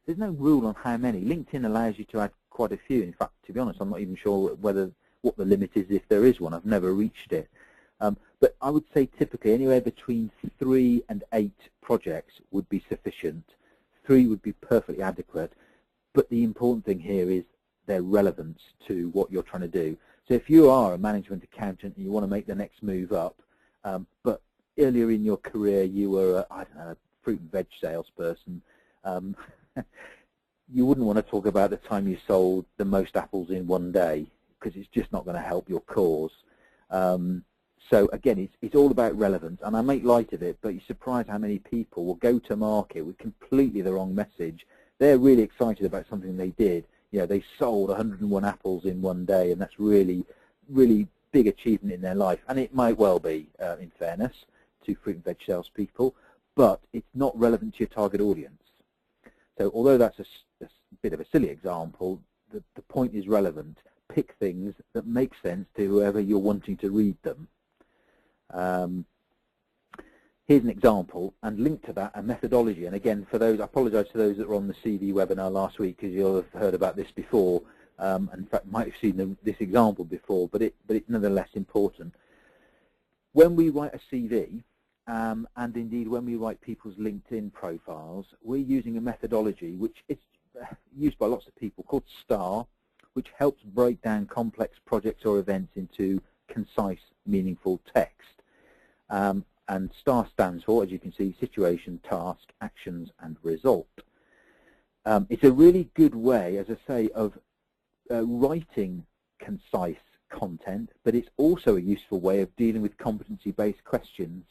there's no rule on how many. LinkedIn allows you to add quite a few. In fact, to be honest, I'm not even sure what the limit is if there is one. I've never reached it. But I would say typically anywhere between 3 and 8 projects would be sufficient. 3 would be perfectly adequate. But the important thing here is their relevance to what you're trying to do. So if you are a management accountant and you want to make the next move up, but earlier in your career you were I don't know, a fruit and veg salesperson, you wouldn't want to talk about the time you sold the most apples in one day because it's just not going to help your cause. So again, it's all about relevance, and I make light of it, but you're surprised how many people will go to market with completely the wrong message. They're really excited about something they did. You know, they sold 101 apples in one day, and that's really, really big achievement in their life, and it might well be, in fairness, to fruit and veg salespeople, but it's not relevant to your target audience. So although that's a bit of a silly example, the point is relevant. Pick things that make sense to whoever you're wanting to read them. Here's an example, and linked to that a methodology. And again, for those, I apologise to those that were on the CV webinar last week because you'll have heard about this before, and in fact might have seen this example before, but it's nonetheless important. When we write a CV, and indeed when we write people's LinkedIn profiles, we're using a methodology which is used by lots of people called STAR, which helps break down complex projects or events into concise, meaningful text. And STAR stands for, as you can see, situation, task, actions, and result. It's a really good way, as I say, of writing concise content, but it's also a useful way of dealing with competency-based questions.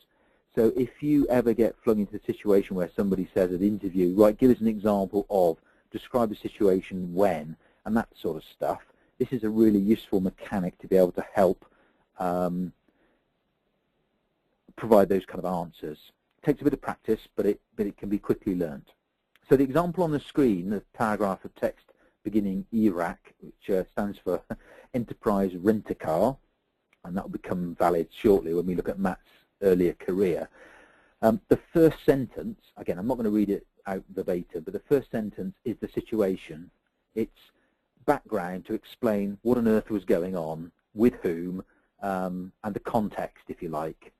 So if you ever get flung into a situation where somebody says at interview, right, give us an example of, describe the situation when, and that sort of stuff, this is a really useful mechanic to be able to help provide those kind of answers. It takes a bit of practice, but it can be quickly learned. So the example on the screen, the paragraph of text beginning ERAC, which stands for Enterprise Rent-A-Car, and that will become valid shortly when we look at Matt's earlier career. The first sentence, again, I'm not going to read it out verbatim, but the first sentence is the situation. It's background to explain what on earth was going on, with whom, and the context, if you like.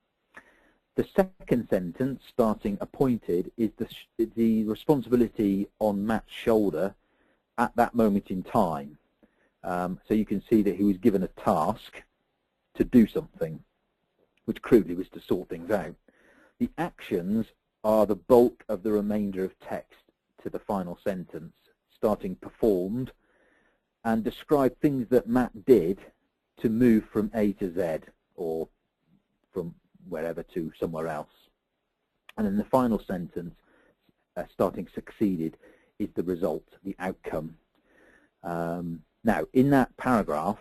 The second sentence, starting appointed, is the responsibility on Matt's shoulder at that moment in time. So you can see that he was given a task to do something, which crudely was to sort things out. The actions are the bulk of the remainder of text to the final sentence, starting performed, and describe things that Matt did to move from A to Z, or from wherever to somewhere else. And then the final sentence, starting succeeded, is the result, the outcome. Now, in that paragraph,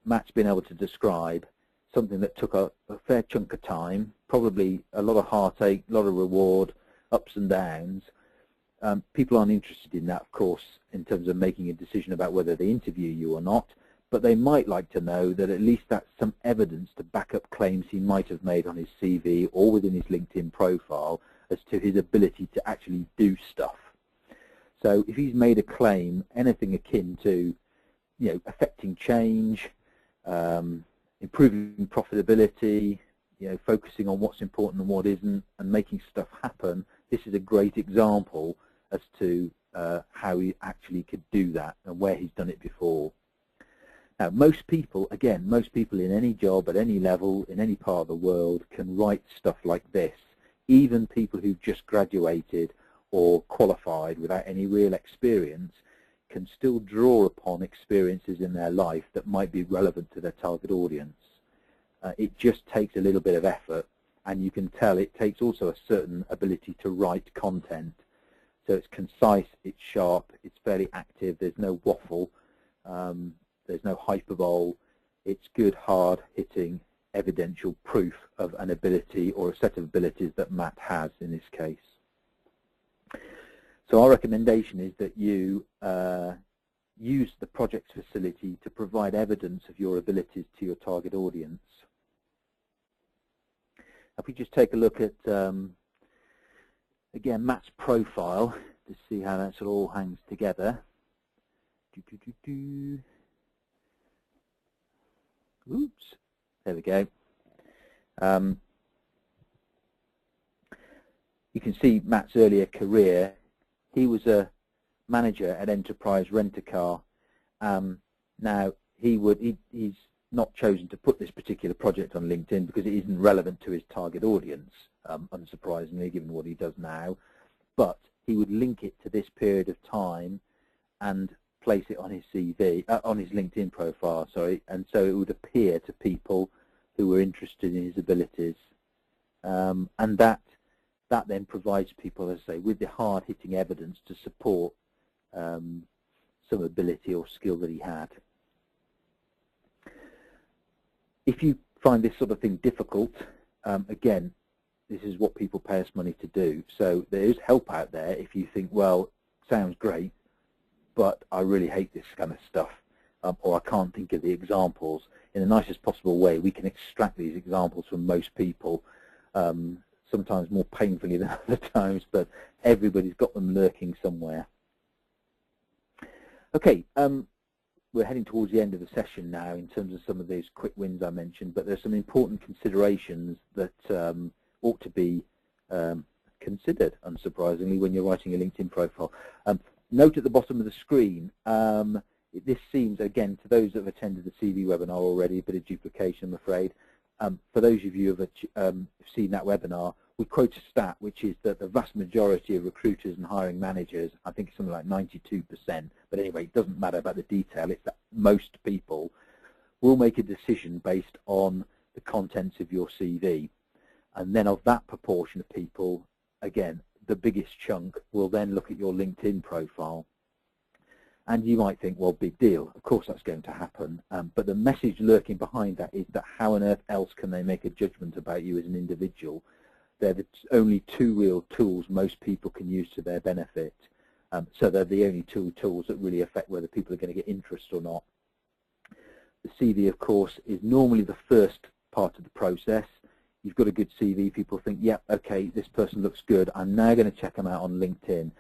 Matt's been able to describe something that took a fair chunk of time, probably a lot of heartache, a lot of reward, ups and downs. People aren't interested in that, of course, in terms of making a decision about whether they interview you or not, but they might like to know that at least that's some evidence to back up claims he might have made on his CV or within his LinkedIn profile as to his ability to actually do stuff. So if he's made a claim, anything akin to, you know, affecting change, improving profitability, you know, focusing on what's important and what isn't, and making stuff happen, this is a great example as to how he actually could do that and where he's done it before. Now, most people, again, most people in any job, at any level, in any part of the world can write stuff like this. Even people who've just graduated or qualified without any real experience can still draw upon experiences in their life that might be relevant to their target audience. It just takes a little bit of effort, and you can tell it takes also a certain ability to write content. So it's concise, it's sharp, it's fairly active, there's no waffle, there's no hyperbole. It's good, hard-hitting, evidential proof of an ability or a set of abilities that Matt has in this case. So our recommendation is that you use the projects facility to provide evidence of your abilities to your target audience. If we just take a look at, again, Matt's profile to see how that sort of all hangs together. Oops, there we go. You can see Matt's earlier career. He was a manager at Enterprise Rent-A-Car. Now, he's not chosen to put this particular project on LinkedIn because it isn't relevant to his target audience, unsurprisingly, given what he does now. But he would link it to this period of time and place it on his CV, on his LinkedIn profile, sorry, and so it would appear to people who were interested in his abilities, and that then provides people, as I say, with the hard-hitting evidence to support some ability or skill that he had. If you find this sort of thing difficult, again, this is what people pay us money to do. So there is help out there if you think, well, sounds great, but I really hate this kind of stuff, or I can't think of the examples. In the nicest possible way, we can extract these examples from most people, sometimes more painfully than other times, but everybody's got them lurking somewhere. Okay, we're heading towards the end of the session now in terms of some of these quick wins I mentioned, but there's some important considerations that ought to be considered, unsurprisingly, when you're writing a LinkedIn profile. Note at the bottom of the screen, this seems, again, to those that have attended the CV webinar already, a bit of duplication, I'm afraid. For those of you who have seen that webinar, we quote a stat, which is that the vast majority of recruiters and hiring managers, I think it's something like 92%, but anyway, it doesn't matter about the detail, it's that most people will make a decision based on the contents of your CV. And then of that proportion of people, again, the biggest chunk will then look at your LinkedIn profile. And you might think, well, big deal. Of course that's going to happen. But the message lurking behind that is that how on earth else can they make a judgment about you as an individual? They're the only two real tools most people can use to their benefit. So they're the only two tools that really affect whether people are going to get interest or not. The CV, of course, is normally the first part of the process. You've got a good CV, people think, yep, okay, this person looks good. I'm now going to check them out on LinkedIn.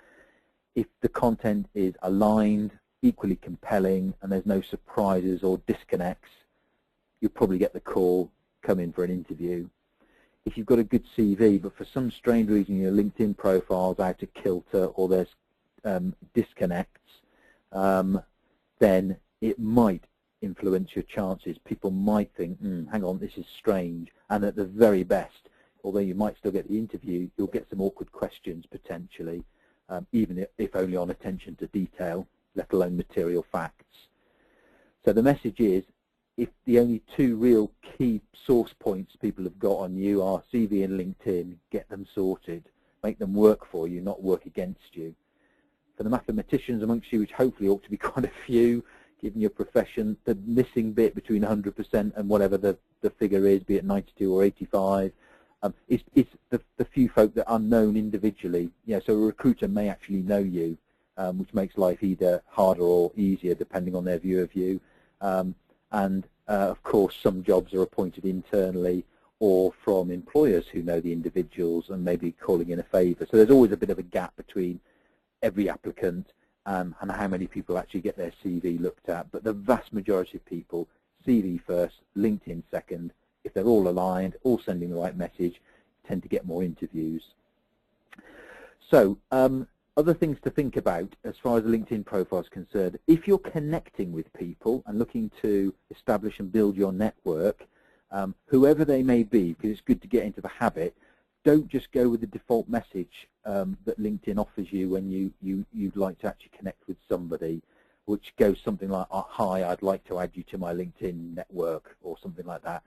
If the content is aligned, equally compelling, and there's no surprises or disconnects, you'll probably get the call, come in for an interview. If you've got a good CV, but for some strange reason your LinkedIn profile's out of kilter or there's disconnects, then it might influence your chances. People might think, hang on, this is strange, and at the very best, although you might still get the interview, you'll get some awkward questions potentially, even if only on attention to detail, let alone material facts. So the message is, if the only two real key source points people have got on you are CV and LinkedIn, get them sorted. Make them work for you, not work against you. For the mathematicians amongst you, which hopefully ought to be quite a few, given your profession, the missing bit between 100% and whatever the figure is, be it 92 or 85, is the few folk that are known individually. So a recruiter may actually know you, which makes life either harder or easier depending on their view of you. Of course, some jobs are appointed internally or from employers who know the individuals and maybe calling in a favour. So there's always a bit of a gap between every applicant and how many people actually get their CV looked at. But the vast majority of people, CV first, LinkedIn second. If they're all aligned, all sending the right message, tend to get more interviews. So other things to think about as far as the LinkedIn profile is concerned. If you're connecting with people and looking to establish and build your network, whoever they may be, because it's good to get into the habit, don't just go with the default message that LinkedIn offers you when you'd like to actually connect with somebody, which goes something like, hi, I'd like to add you to my LinkedIn network, or something like that,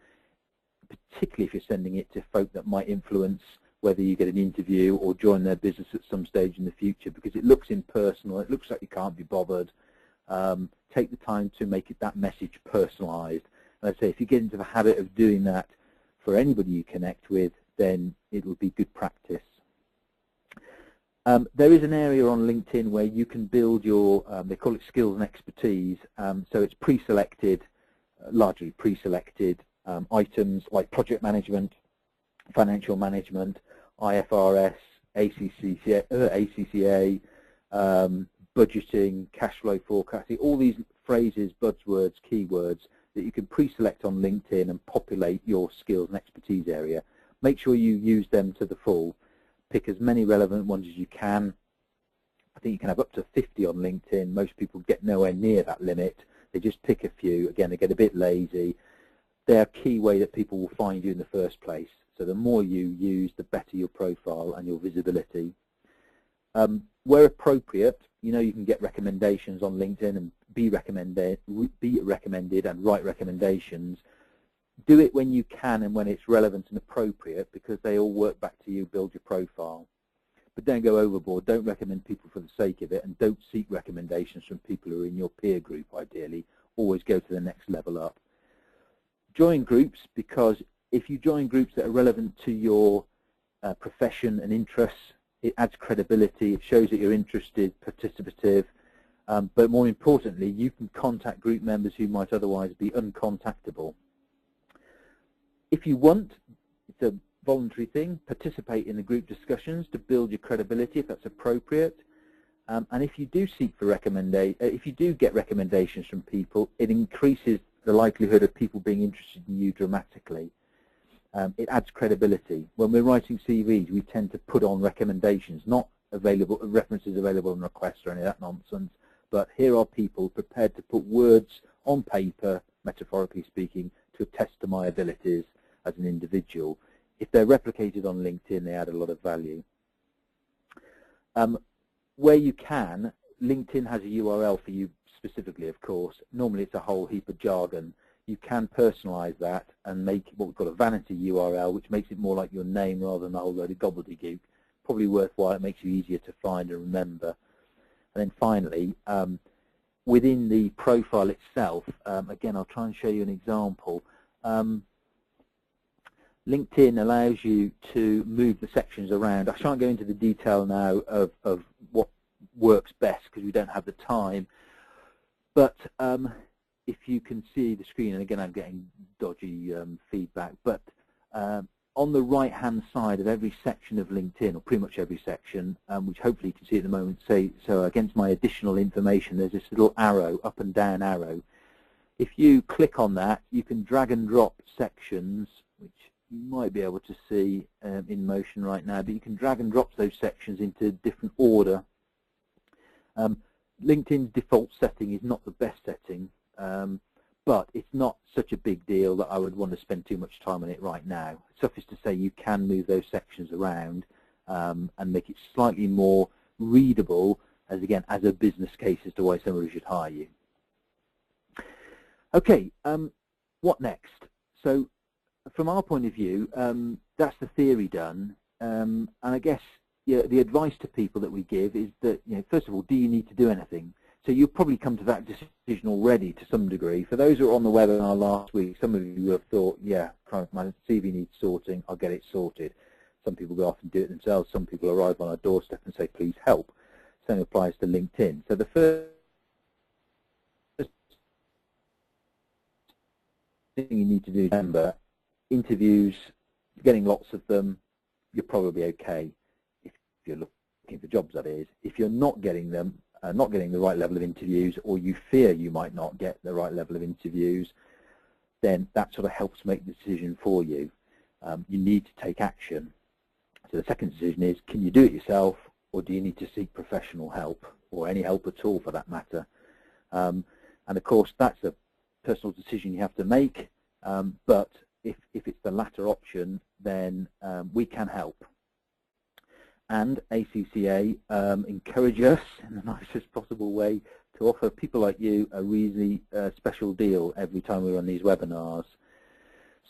particularly if you're sending it to folk that might influence whether you get an interview or join their business at some stage in the future, because it looks impersonal, it looks like you can't be bothered. Take the time to make that message personalised. And I'd say if you get into the habit of doing that for anybody you connect with, then it will be good practice. There is an area on LinkedIn where you can build your, they call it skills and expertise, so it's pre-selected, largely pre-selected items like project management, financial management, IFRS, ACCA, budgeting, cash flow forecasting, all these phrases, buzzwords, keywords that you can pre-select on LinkedIn and populate your skills and expertise area. Make sure you use them to the full. Pick as many relevant ones as you can. I think you can have up to 50 on LinkedIn. Most people get nowhere near that limit. They just pick a few. Again, they get a bit lazy. They're a key way that people will find you in the first place. So the more you use, the better your profile and your visibility. Where appropriate, you can get recommendations on LinkedIn and be recommended and write recommendations. Do it when you can and when it's relevant and appropriate, because they all work back to you, build your profile. But don't go overboard. Don't recommend people for the sake of it, and don't seek recommendations from people who are in your peer group, ideally. Always go to the next level up. Join groups, because if you join groups that are relevant to your profession and interests, it adds credibility, it shows that you're interested, participative, but more importantly, you can contact group members who might otherwise be uncontactable. If you want, it's a voluntary thing, participate in the group discussions to build your credibility if that's appropriate. And if you do seek for if you do get recommendations from people, it increases the likelihood of people being interested in you dramatically. It adds credibility. When we're writing CVs, we tend to put on recommendations, not references available on requests or any of that nonsense, but here are people prepared to put words on paper, metaphorically speaking, to attest to my abilities as an individual. If they're replicated on LinkedIn, they add a lot of value. Where you can, LinkedIn has a URL for you specifically, of course. Normally it's a whole heap of jargon. You can personalize that and make what we've got a vanity URL, which makes it more like your name rather than a whole load of gobbledygook. Probably worthwhile. It makes you easier to find and remember. And then finally, within the profile itself, again, I'll try and show you an example. LinkedIn allows you to move the sections around. I shan't go into the detail now of what works best because we don't have the time. But if you can see the screen, and again I'm getting dodgy feedback, but on the right-hand side of every section of LinkedIn, or pretty much every section, which hopefully you can see at the moment, so against my additional information, there's this little arrow, up and down arrow. If you click on that, you can drag and drop sections, which you might be able to see in motion right now, but you can drag and drop those sections into different order. LinkedIn's default setting is not the best setting. but it's not such a big deal that I would want to spend too much time on it right now. Suffice to say, you can move those sections around and make it slightly more readable as a business case as to why somebody should hire you. Okay, what next? So from our point of view, that's the theory done, and I guess the advice to people that we give is that, first of all, do you need to do anything? So you'll probably come to that decision already to some degree. For those who are on the webinar last week, some of you have thought, yeah, my CV needs sorting, I'll get it sorted. Some people go off and do it themselves. Some people arrive on our doorstep and say, please help. Same applies to LinkedIn. So the first thing you need to do is remember, interviews, getting lots of them, you're probably okay if you're looking for jobs, that is. If you're not getting them, not getting the right level of interviews, or you fear you might not get the right level of interviews, then that sort of helps make the decision for you. You need to take action. So the second decision is, can you do it yourself, or do you need to seek professional help, or any help at all for that matter? And of course, that's a personal decision you have to make, but if it's the latter option, then we can help. And ACCA encourage us in the nicest possible way to offer people like you a really special deal every time we run these webinars.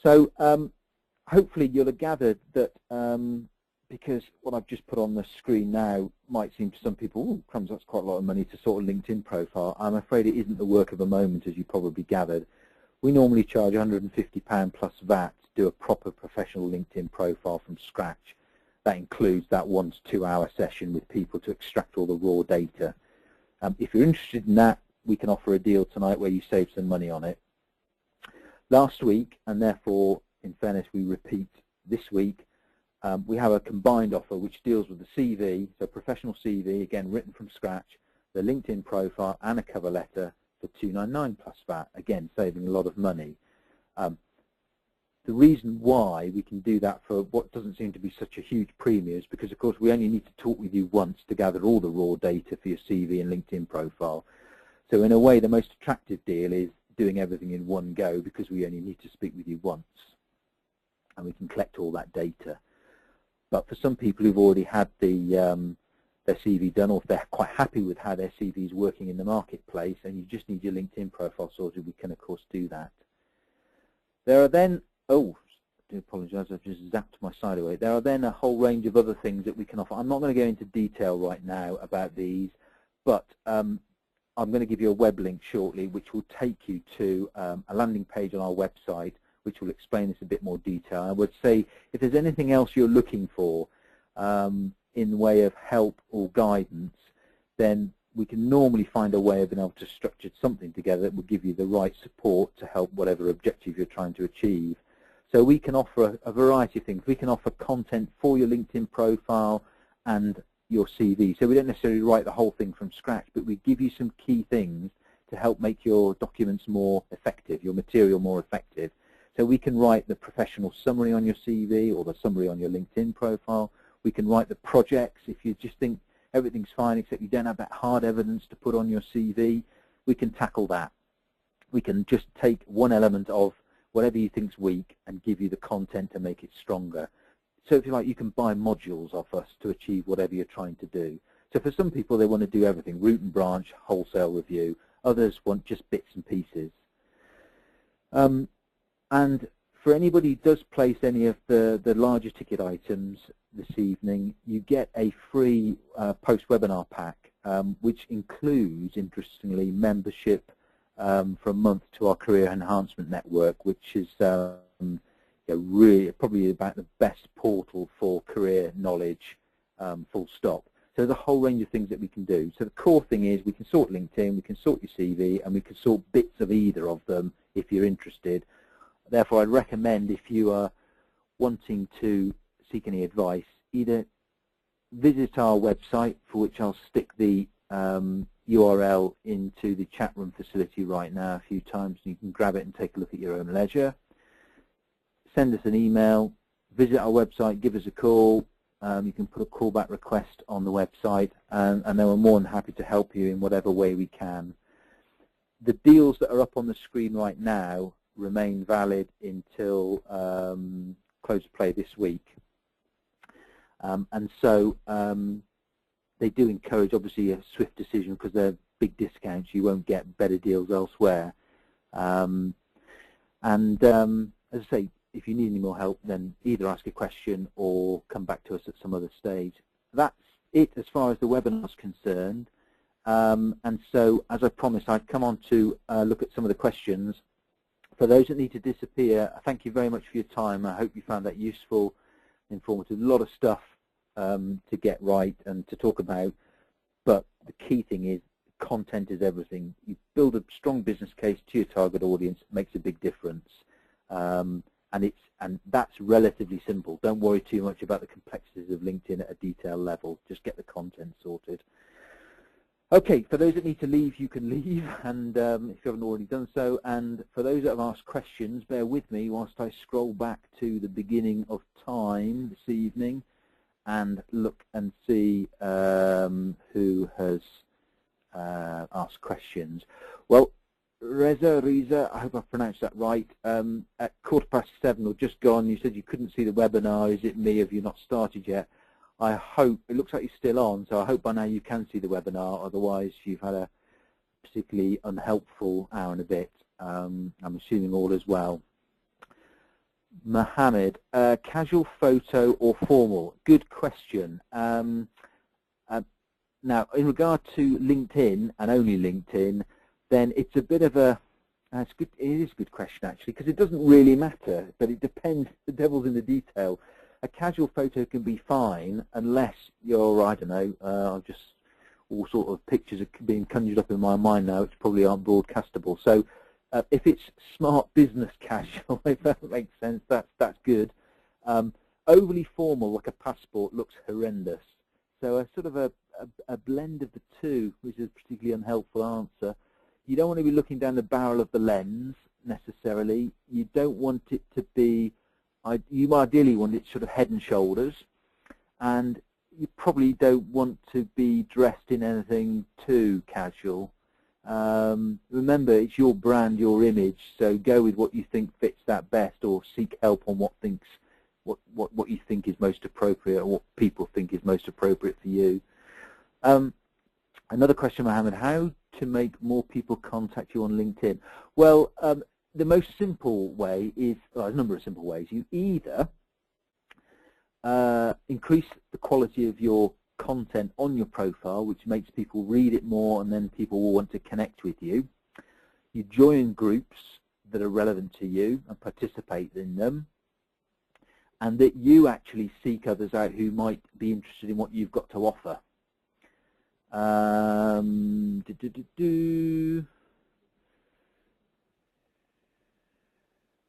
So hopefully you'll have gathered that because what I've just put on the screen now might seem to some people, oh, crumbs, that's quite a lot of money to sort a LinkedIn profile. I'm afraid it isn't the work of a moment, as you probably gathered. We normally charge £150 plus VAT to do a proper professional LinkedIn profile from scratch. That includes that 1 to 2 hour session with people to extract all the raw data. If you're interested in that, we can offer a deal tonight where you save some money on it. Last week, and therefore, in fairness, we repeat this week, we have a combined offer which deals with the CV, so professional CV, again, written from scratch, the LinkedIn profile, and a cover letter for $299 plus VAT, again, saving a lot of money. The reason why we can do that for what doesn't seem to be such a huge premium is because, of course, we only need to talk with you once to gather all the raw data for your CV and LinkedIn profile. So in a way, the most attractive deal is doing everything in one go because we only need to speak with you once, and we can collect all that data. But for some people who've already had their CV done, or if they're quite happy with how their CV is working in the marketplace and you just need your LinkedIn profile sorted, we can, of course, do that. There are then, oh, I do apologise, I've just zapped my side away. There are then a whole range of other things that we can offer. I'm not going to go into detail right now about these, but I'm going to give you a web link shortly which will take you to a landing page on our website which will explain this in a bit more detail. I would say if there's anything else you're looking for in the way of help or guidance, then we can normally find a way of being able to structure something together that will give you the right support to help whatever objective you're trying to achieve. So we can offer a variety of things. We can offer content for your LinkedIn profile and your CV. So we don't necessarily write the whole thing from scratch, but we give you some key things to help make your documents more effective, your material more effective. So we can write the professional summary on your CV or the summary on your LinkedIn profile. We can write the projects if you just think everything's fine except you don't have that hard evidence to put on your CV. We can tackle that. We can just take one element of whatever you think's weak and give you the content to make it stronger. So if you like, you can buy modules off us to achieve whatever you're trying to do. So for some people, they want to do everything, root and branch, wholesale review. Others want just bits and pieces. And for anybody who does place any of the larger ticket items this evening, you get a free post-webinar pack, which includes, interestingly, membership for a month to our Career Enhancement Network, which is really probably about the best portal for career knowledge, full stop. So there's a whole range of things that we can do. So the core thing is we can sort LinkedIn, we can sort your CV, and we can sort bits of either of them if you're interested. Therefore, I'd recommend if you are wanting to seek any advice, either visit our website, for which I'll stick the URL into the chat room facility right now a few times, and you can grab it and take a look at your own leisure. Send us an email, visit our website, give us a call. You can put a callback request on the website, and then we're more than happy to help you in whatever way we can. the deals that are up on the screen right now remain valid until close of play this week. And so they do encourage, obviously, a swift decision because they're big discounts. You won't get better deals elsewhere. And as I say, if you need any more help, then either ask a question or come back to us at some other stage. That's it as far as the webinar is concerned. And so, as I promised, I'd come on to look at some of the questions. For those that need to disappear, thank you very much for your time. I hope you found that useful, informative. A lot of stuff to get right and to talk about, but the key thing is content is everything. You build a strong business case to your target audience, makes a big difference. And that's relatively simple. Don't worry too much about the complexities of LinkedIn at a detailed level. Just get the content sorted. Okay, for those that need to leave, you can leave, and if you haven't already done so. And for those that have asked questions, bear with me whilst I scroll back to the beginning of time this evening and look and see who has asked questions. Well, Reza, I hope I've pronounced that right, at 7:15 or just gone, you said you couldn't see the webinar. Is it me? Have you not started yet? I hope, it looks like you're still on, so I hope by now you can see the webinar, otherwise you've had a particularly unhelpful hour and a bit. I'm assuming all is well. Mohammed, casual photo or formal? Good question. Now, in regard to LinkedIn, and only LinkedIn, then it's a bit of a, it is a good question actually, because it doesn't really matter, but it depends, the devil's in the detail. A casual photo can be fine unless you're, I don't know, just all sort of pictures are being conjured up in my mind now, which probably aren't broadcastable. So if it's smart business casual, if that makes sense, that's good. Overly formal, like a passport, looks horrendous. So a sort of a blend of the two, which is a particularly unhelpful answer. You don't want to be looking down the barrel of the lens necessarily. You don't want it to be, you ideally want it sort of head and shoulders, and you probably don't want to be dressed in anything too casual. Remember, it's your brand, your image, so go with what you think fits that best, or seek help on what you think is most appropriate, or what people think is most appropriate for you. Another question, Mohammed, how to make more people contact you on LinkedIn? Well, the most simple way is, well, there's a number of simple ways. You either increase the quality of your content on your profile, which makes people read it more, and then people will want to connect with you. You join groups that are relevant to you and participate in them, and that you actually seek others out who might be interested in what you've got to offer.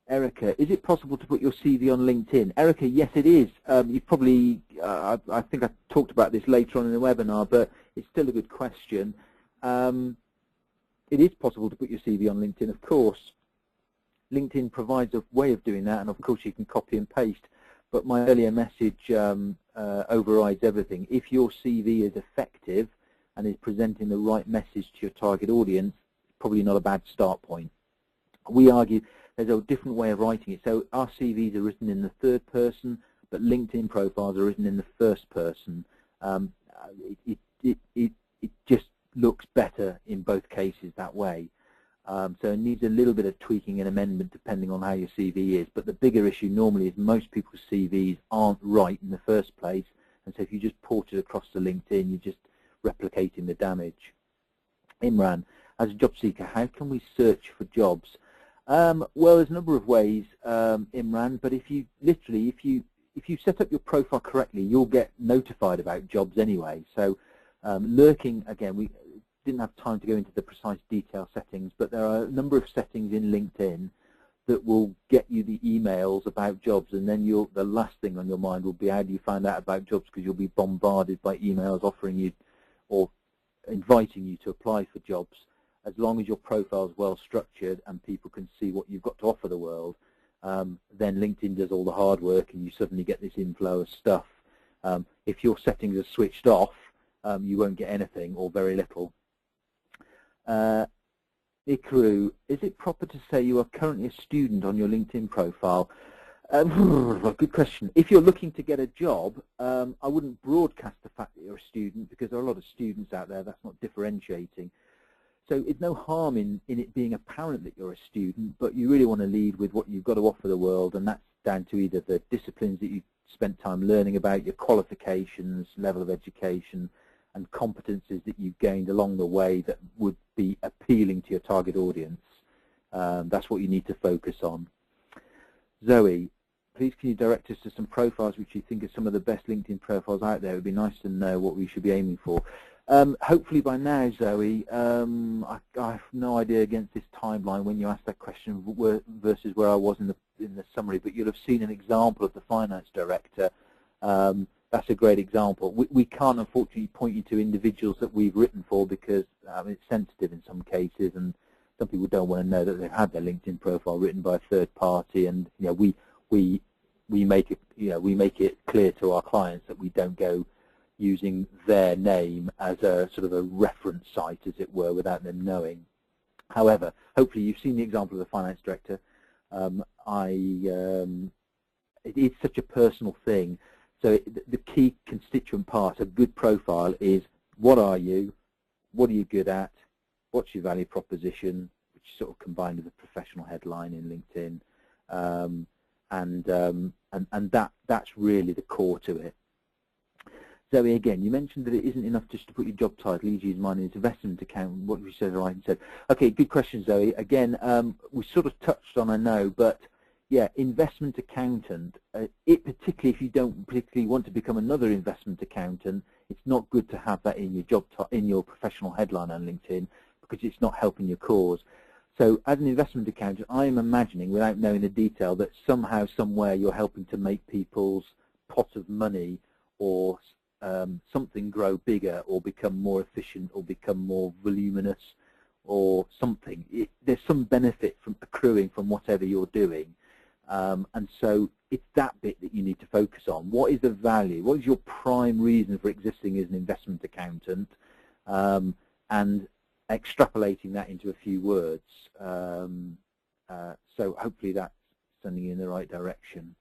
Erica, is it possible to put your CV on LinkedIn? Erica, yes it is. You probably, I think I talked about this later on in the webinar, but it's still a good question. It is possible to put your CV on LinkedIn, of course. LinkedIn provides a way of doing that, and of course you can copy and paste, but my earlier message overrides everything. If your CV is effective and is presenting the right message to your target audience, probably not a bad start point. We argue there's a different way of writing it. So our CVs are written in the third person, but LinkedIn profiles are written in the first person. It just looks better in both cases that way. So it needs a little bit of tweaking and amendment depending on how your CV is. But the bigger issue normally is most people's CVs aren't right in the first place. And so if you just port it across to LinkedIn, you're just replicating the damage. Imran, as a job seeker, how can we search for jobs? Well, there's a number of ways, Imran, but if you set up your profile correctly, you'll get notified about jobs anyway. So lurking, again, we didn't have time to go into the precise detail settings, but there are a number of settings in LinkedIn that will get you the emails about jobs, and then the last thing on your mind will be how do you find out about jobs, because you'll be bombarded by emails offering you or inviting you to apply for jobs. As long as your profile is well structured and people can see what you've got to offer the world, then LinkedIn does all the hard work and you suddenly get this inflow of stuff. If your settings are switched off, you won't get anything or very little. Ikaru, is it proper to say you are currently a student on your LinkedIn profile? Good question. If you're looking to get a job, I wouldn't broadcast the fact that you're a student, because there are a lot of students out there. That's not differentiating. So it's no harm in it being apparent that you're a student, but you really want to lead with what you've got to offer the world, and that's down to either the disciplines that you spent time learning about, your qualifications, level of education, and competencies that you've gained along the way that would be appealing to your target audience. That's what you need to focus on. Zoe, please can you direct us to some profiles which you think are some of the best LinkedIn profiles out there? It would be nice to know what we should be aiming for. Hopefully by now, Zoe, I have no idea against this timeline when you asked that question versus where I was in the summary, but you'll have seen an example of the finance director. That's a great example. We can't unfortunately point you to individuals that we've written for because it's sensitive in some cases, and some people don't want to know that they've had their LinkedIn profile written by a third party, and we make it clear to our clients that we don't go using their name as a sort of a reference site, as it were, without them knowing. However, hopefully you've seen the example of the finance director. It's such a personal thing. So the key constituent part of a good profile is what are you, what are you good at, what's your value proposition, which is sort of combined with a professional headline in LinkedIn, and that's really the core to it. Zoe, again, you mentioned that it isn't enough just to put your job title, e.g. mine is investment accountant, what you said, right, and said. Okay, good question, Zoe. Again, we sort of touched on, I know, but yeah, investment accountant, particularly if you don't particularly want to become another investment accountant, it's not good to have that in your in your professional headline on LinkedIn, because it's not helping your cause. So as an investment accountant, I am imagining, without knowing the detail, that somehow, somewhere you're helping to make people's pot of money or something grow bigger or become more efficient or become more voluminous or something. There's some benefit from accruing from whatever you're doing. And so it's that bit that you need to focus on. What is the value? What is your prime reason for existing as an investment accountant? And extrapolating that into a few words. So hopefully that's sending you in the right direction.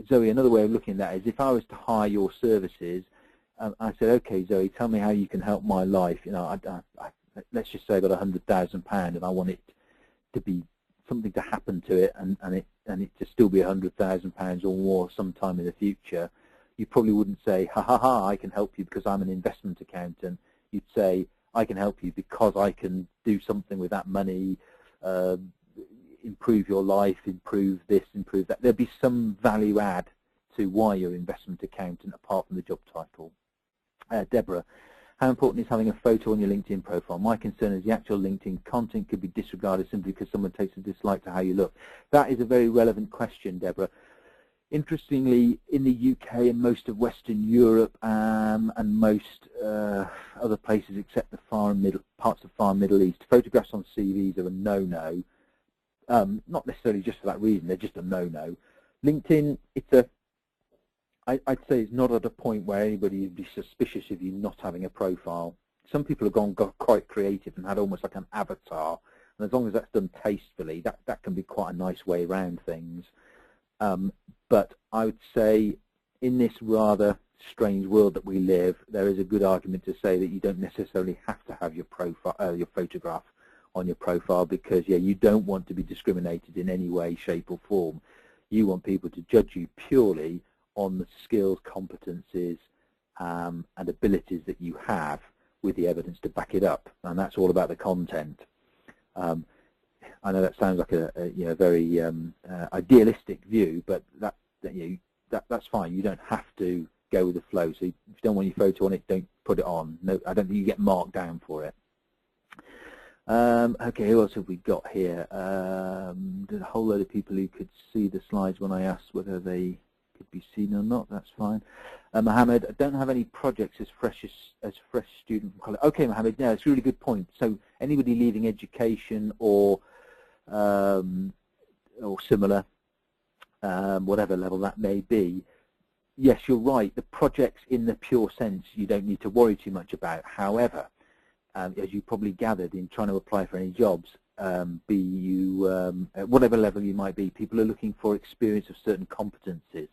Zoe, another way of looking at that is if I was to hire your services, I said, okay, Zoe, tell me how you can help my life. Let's just say I got £100,000 and I want it to be something to happen to it, and it to still be £100,000 or more sometime in the future. You probably wouldn't say, ha ha ha, I can help you because I'm an investment accountant. You'd say, I can help you because I can do something with that money, improve your life, improve this, improve that. There'll be some value add to why you're an investment accountant apart from the job title. Deborah, how important is having a photo on your LinkedIn profile? My concern is the actual LinkedIn content could be disregarded simply because someone takes a dislike to how you look. That is a very relevant question, Deborah. Interestingly, in the UK and most of Western Europe and most other places except the parts of far Middle East, photographs on CVs are a no-no. Not necessarily just for that reason, they're just a no-no. LinkedIn, I'd say it's not at a point where anybody would be suspicious of you not having a profile. Some people have got quite creative and had almost like an avatar, and as long as that's done tastefully, that can be quite a nice way around things. But I would say in this rather strange world that we live, there is a good argument to say that you don't necessarily have to have your profile, your photograph on your profile, because you don't want to be discriminated in any way, shape or form. You want people to judge you purely on the skills, competencies and abilities that you have with the evidence to back it up, and that's all about the content. I know that sounds like a very idealistic view, but that's fine. You don't have to go with the flow. So if you don't want your photo on it, don't put it on. No, I don't think you get marked down for it. Okay, who else have we got here? There's a whole load of people who could see the slides when I asked whether they could be seen or not. That's fine. Mohammed, I don't have any projects as fresh student from college. Okay, Mohammed, yeah, it's a really good point. So anybody leaving education or similar, whatever level that may be, yes, you're right. The projects in the pure sense you don't need to worry too much about. However, as you probably gathered in trying to apply for any jobs, be you at whatever level you might be, people are looking for experience of certain competencies.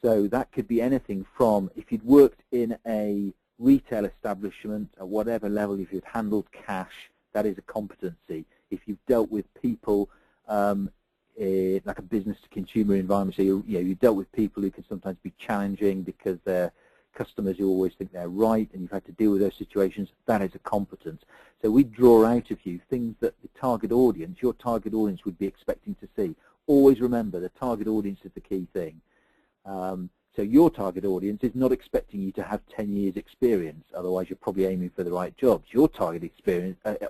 So that could be anything from, if you'd worked in a retail establishment at whatever level, if you've handled cash, that is a competency. If you've dealt with people like a business to consumer environment, so you've dealt with people who can sometimes be challenging because they're customers who always think they're right, and you've had to deal with those situations, that is a competence. So we draw out of you things that the target audience, your target audience, would be expecting to see. Always remember, the target audience is the key thing. So your target audience is not expecting you to have 10 years experience, otherwise you're probably aiming for the right jobs. Your target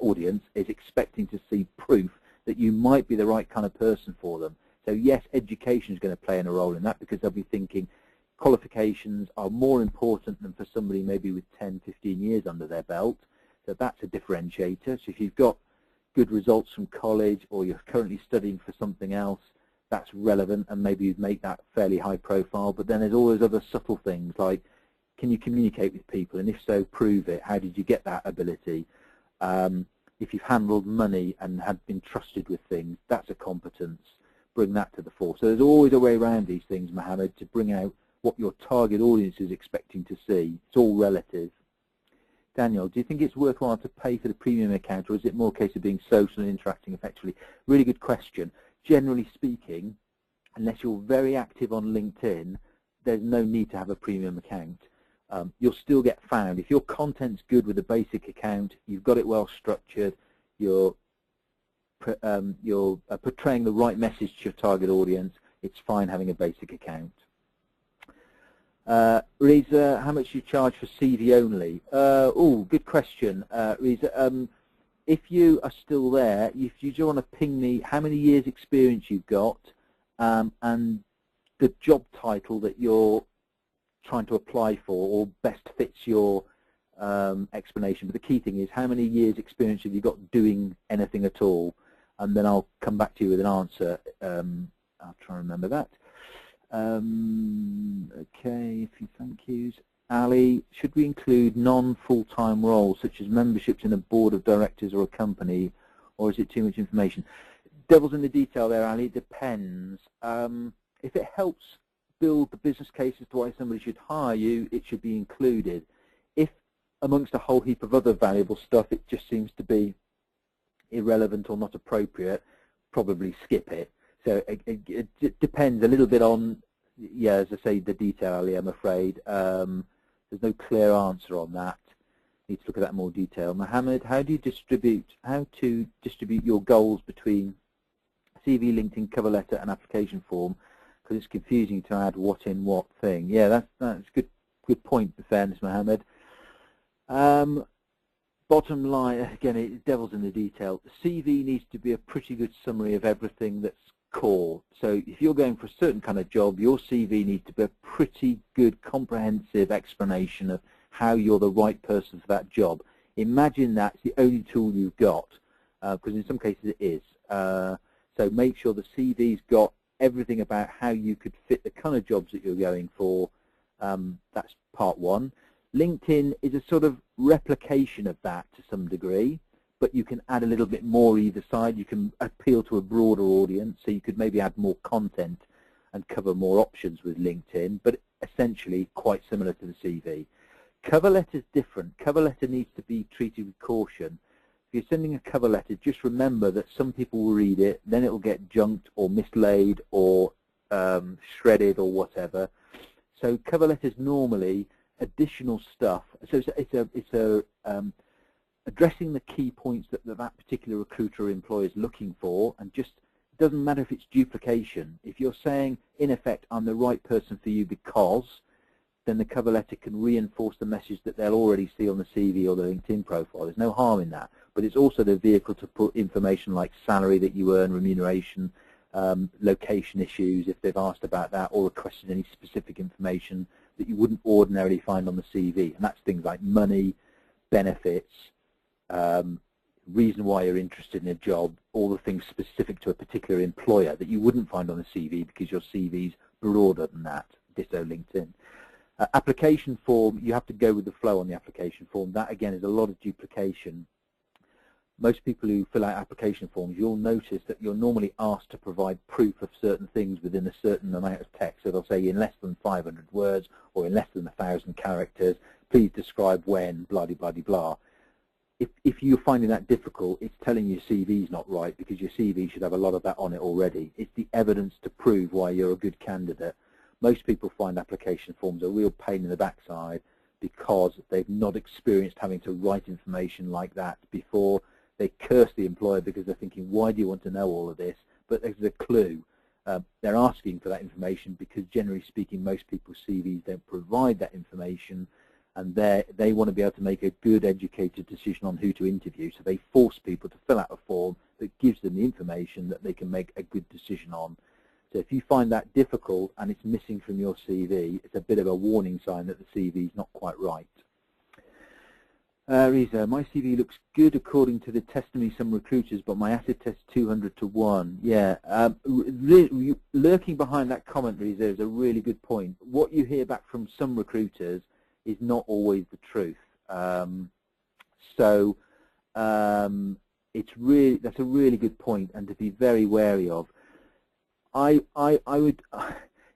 audience is expecting to see proof that you might be the right kind of person for them. So yes, education is going to play a role in that, because they'll be thinking qualifications are more important than for somebody maybe with 10, 15 years under their belt. So that's a differentiator. So if you've got good results from college, or you're currently studying for something else, that's relevant, and maybe you'd make that fairly high profile. But then there's all those other subtle things like, can you communicate with people, and if so, prove it. How did you get that ability? If you've handled money and have been trusted with things, that's a competence. Bring that to the fore. So there's always a way around these things, Mohammed, to bring out what your target audience is expecting to see. It's all relative. Daniel, do you think it's worthwhile to pay for the premium account, or is it more a case of being social and interacting effectively? Really good question. Generally speaking, unless you're very active on LinkedIn, there's no need to have a premium account. You'll still get found. If your content's good with a basic account, you've got it well structured, you're portraying the right message to your target audience, it's fine having a basic account. Reza, how much do you charge for CV only? Oh, good question, Reza. If you are still there, if you do want to ping me how many years experience you've got, and the job title that you're trying to apply for or best fits your explanation. But the key thing is, how many years experience have you got doing anything at all? And then I'll come back to you with an answer. I'll try and remember that. Okay, a few thank yous. Ali, should we include non-full-time roles such as memberships in a board of directors or a company, or is it too much information? Devil's in the detail there, Ali. It depends. If it helps build the business case as to why somebody should hire you, it should be included. If amongst a whole heap of other valuable stuff it just seems to be irrelevant or not appropriate, probably skip it. So it depends a little bit on, yeah, as I say, the detail, Ali, I'm afraid. There's no clear answer on that. Need to look at that in more detail. Mohammed, how to distribute your goals between CV, LinkedIn, cover letter, and application form? Because it's confusing to add what in what thing. Yeah, that's a good point, for fairness, Mohammed. Bottom line, again, it devil's in the detail. The CV needs to be a pretty good summary of everything that's core. So if you're going for a certain kind of job, your CV needs to be a pretty good, comprehensive explanation of how you're the right person for that job. Imagine that's the only tool you've got, because in some cases it is. So make sure the CV's got everything about how you could fit the kind of jobs that you're going for. That's part one. LinkedIn is a sort of replication of that to some degree, but you can add a little bit more either side. You can appeal to a broader audience, so you could maybe add more content and cover more options with LinkedIn, but essentially quite similar to the CV. Cover letter is different. Cover letter needs to be treated with caution. If you're sending a cover letter, just remember that some people will read it, then it will get junked or mislaid or shredded or whatever. So cover letters normally additional stuff. So it's addressing the key points that particular recruiter or employer is looking for, and just it doesn't matter if it's duplication. If you're saying, in effect, I'm the right person for you because, then the cover letter can reinforce the message that they'll already see on the CV or the LinkedIn profile. There's no harm in that. But it's also the vehicle to put information like salary that you earn, remuneration, location issues if they've asked about that, or requested any specific information that you wouldn't ordinarily find on the CV. And that's things like money, benefits, reason why you're interested in a job, all the things specific to a particular employer that you wouldn't find on the CV because your CV's broader than that. Ditto LinkedIn. Application form, you have to go with the flow on the application form. That again is a lot of duplication. Most people who fill out application forms, you'll notice that you're normally asked to provide proof of certain things within a certain amount of text. So they'll say in less than 500 words or in less than 1,000 characters, please describe when, blah, blah, blah, blah. If you're finding that difficult, it's telling your CV's not right, because your CV should have a lot of that on it already. It's the evidence to prove why you're a good candidate. Most people find application forms a real pain in the backside because they've not experienced having to write information like that before. They curse the employer because they're thinking, why do you want to know all of this? But there's a clue. They're asking for that information because, generally speaking, most people's CVs don't provide that information, and they want to be able to make a good, educated decision on who to interview. So they force people to fill out a form that gives them the information that they can make a good decision on. So if you find that difficult and it's missing from your CV, it's a bit of a warning sign that the CV is not quite right. Reza, my CV looks good according to the testimony of some recruiters, but my acid test 200 to 1. Yeah, lurking behind that comment, Reza, is a really good point. What you hear back from some recruiters is not always the truth. That's a really good point, and to be very wary of. I would,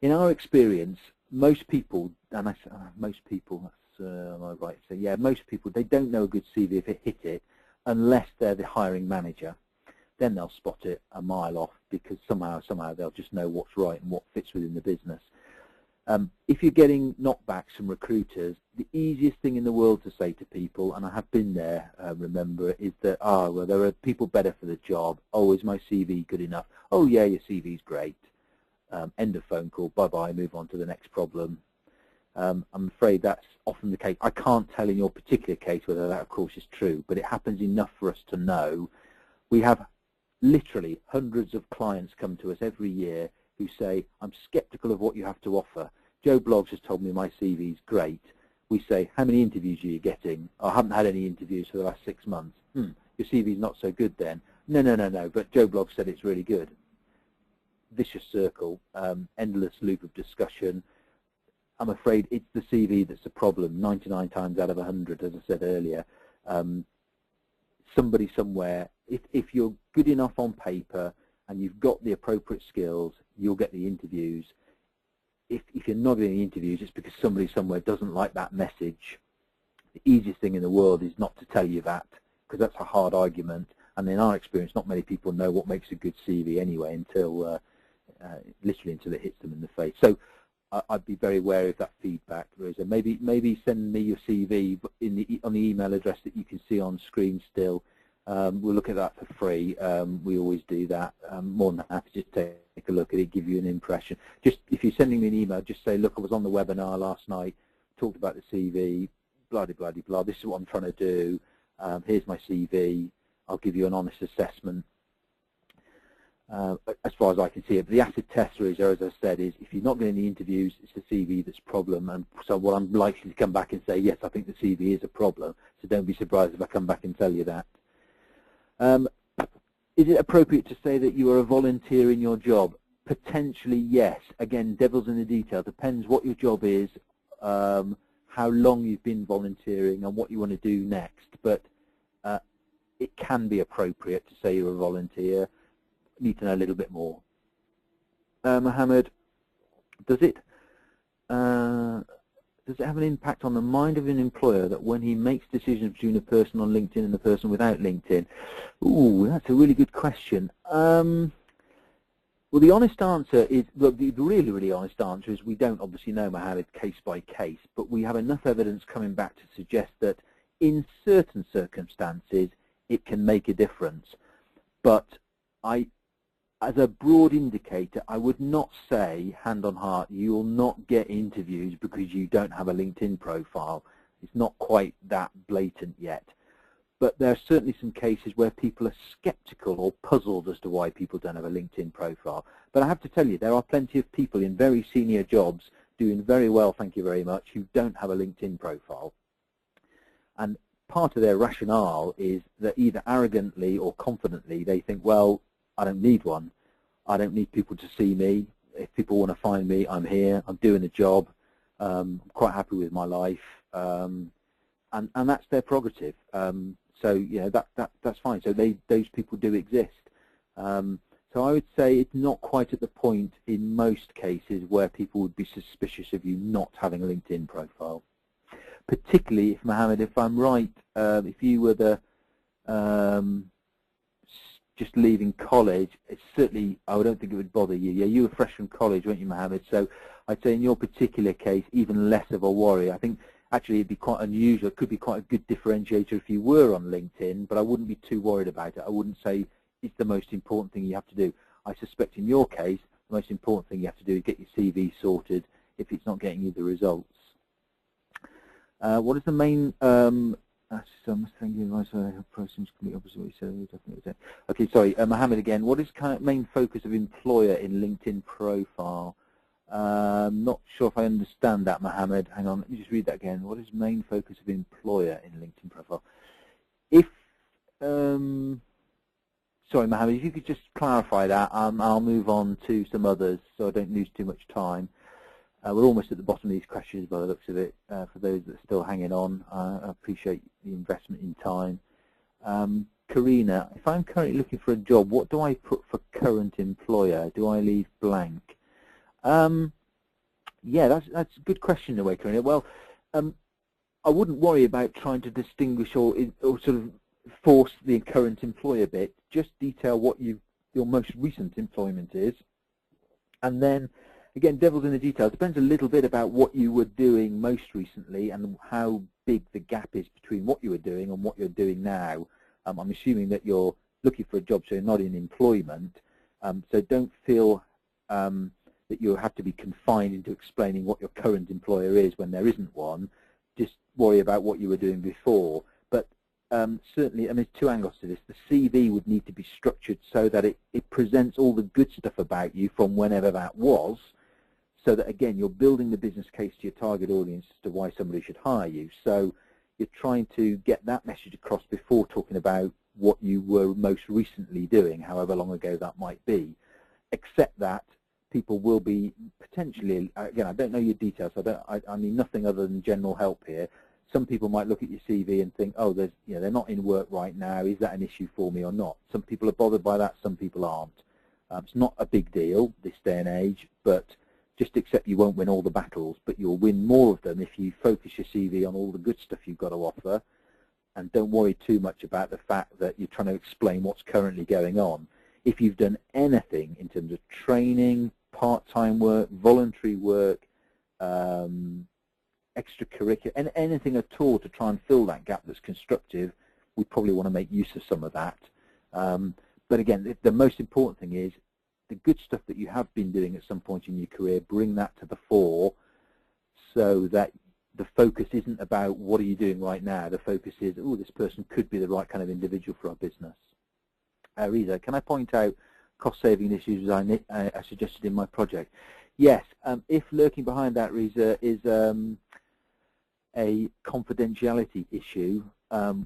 in our experience, most people, and I say most people, am I right? So yeah, most people, they don't know a good CV if it hit it, unless they're the hiring manager. Then they'll spot it a mile off, because somehow they'll just know what's right and what fits within the business. If you're getting knockbacks from recruiters, the easiest thing in the world to say to people, and I have been there, remember, is that, well, there are people better for the job. Oh, is my CV good enough? Oh, yeah, your CV's great. End of phone call, bye-bye, move on to the next problem. I'm afraid that's often the case. I can't tell in your particular case whether that, of course, is true, but it happens enough for us to know. We have literally hundreds of clients come to us every year who say, I'm skeptical of what you have to offer. Joe Bloggs has told me my CV's great. We say, how many interviews are you getting? I haven't had any interviews for the last 6 months. Your CV's not so good then. No, but Joe Bloggs said it's really good. Vicious circle, endless loop of discussion. I'm afraid it's the CV that's the problem, 99 times out of 100, as I said earlier. Somebody somewhere, if you're good enough on paper and you've got the appropriate skills, you'll get the interviews. If you're not getting the interviews, it's because somebody somewhere doesn't like that message. The easiest thing in the world is not to tell you that, because that's a hard argument. And in our experience, not many people know what makes a good CV anyway until literally until it hits them in the face. So I'd be very wary of that feedback, Rosa. Maybe send me your CV on the email address that you can see on screen still. We'll look at that for free. We always do that. I'm more than happy to just take a look at it, give you an impression. Just if you're sending me an email, just say, look, I was on the webinar last night, talked about the CV, blah, blah, blah, blah. This is what I'm trying to do. Here's my CV. I'll give you an honest assessment. As far as I can see it, but the acid test, as I said, is if you're not getting the interviews, it's the CV that's a problem. And so what I'm likely to come back and say, yes, I think the CV is a problem. So don't be surprised if I come back and tell you that. Is it appropriate to say that you are a volunteer in your job? Potentially, yes. Again, devil's in the detail. Depends what your job is, how long you've been volunteering, and what you want to do next. But it can be appropriate to say you're a volunteer. Need to know a little bit more. Mohammed, does it have an impact on the mind of an employer that when he makes decisions between a person on LinkedIn and a person without LinkedIn? Ooh, that's a really good question. Well, the honest answer is, look, the really, really honest answer is we don't obviously know, Mohammed, case by case, but we have enough evidence coming back to suggest that in certain circumstances it can make a difference. But as a broad indicator, I would not say, hand on heart, you will not get interviews because you don't have a LinkedIn profile. It's not quite that blatant yet. But there are certainly some cases where people are skeptical or puzzled as to why people don't have a LinkedIn profile. But I have to tell you, there are plenty of people in very senior jobs doing very well, thank you very much, who don't have a LinkedIn profile. And part of their rationale is that either arrogantly or confidently they think, well, I don't need one. I don't need people to see me. If people want to find me, I'm here. I'm doing the job. I'm quite happy with my life, and that's their prerogative. So you know that's fine. So those people do exist. So I would say it's not quite at the point in most cases where people would be suspicious of you not having a LinkedIn profile. Particularly if, Mohammed, if I'm right, if you were the just leaving college, it's certainly, I don't think it would bother you. Yeah, you were fresh from college, weren't you, Mohammed? So I'd say in your particular case, even less of a worry. I think actually it'd be quite unusual. It could be quite a good differentiator if you were on LinkedIn, but I wouldn't be too worried about it. I wouldn't say it's the most important thing you have to do. I suspect in your case, the most important thing you have to do is get your CV sorted if it's not getting you the results. What is the main Okay, sorry, Mohammed again. What is kind of main focus of employer in LinkedIn profile? Not sure if I understand that, Mohammed. Hang on, let me just read that again. What is main focus of employer in LinkedIn profile? If sorry, Mohammed, if you could just clarify that, I'll move on to some others so I don't lose too much time. We're almost at the bottom of these questions by the looks of it. For those that are still hanging on, I appreciate the investment in time. Karina, if I'm currently looking for a job, what do I put for current employer? Do I leave blank? Yeah, that's a good question in a way, Karina. Well, I wouldn't worry about trying to distinguish or sort of force the current employer bit. Just detail what your most recent employment is, and then again, devil's in the details. It depends a little bit about what you were doing most recently and how big the gap is between what you were doing and what you're doing now. I'm assuming that you're looking for a job, so you're not in employment. So don't feel that you have to be confined into explaining what your current employer is when there isn't one. Just worry about what you were doing before. But certainly, I mean, there's two angles to this. The CV would need to be structured so that it presents all the good stuff about you from whenever that was, so that, again, you're building the business case to your target audience as to why somebody should hire you. So you're trying to get that message across before talking about what you were most recently doing, however long ago that might be. Except that people will be potentially, again, I don't know your details, so I mean nothing other than general help here. Some people might look at your CV and think, oh, they're not in work right now. Is that an issue for me or not? Some people are bothered by that. Some people aren't. It's not a big deal this day and age, but just accept you won't win all the battles, but you'll win more of them if you focus your CV on all the good stuff you've got to offer, and don't worry too much about the fact that you're trying to explain what's currently going on. If you've done anything in terms of training, part-time work, voluntary work, extracurricular, and anything at all to try and fill that gap that's constructive, we probably want to make use of some of that. But again, the most important thing is the good stuff that you have been doing at some point in your career, bring that to the fore so that the focus isn't about what are you doing right now. The focus is, oh, this person could be the right kind of individual for our business. Reza, can I point out cost-saving issues I suggested in my project? Yes, if lurking behind that, Reza, is a confidentiality issue,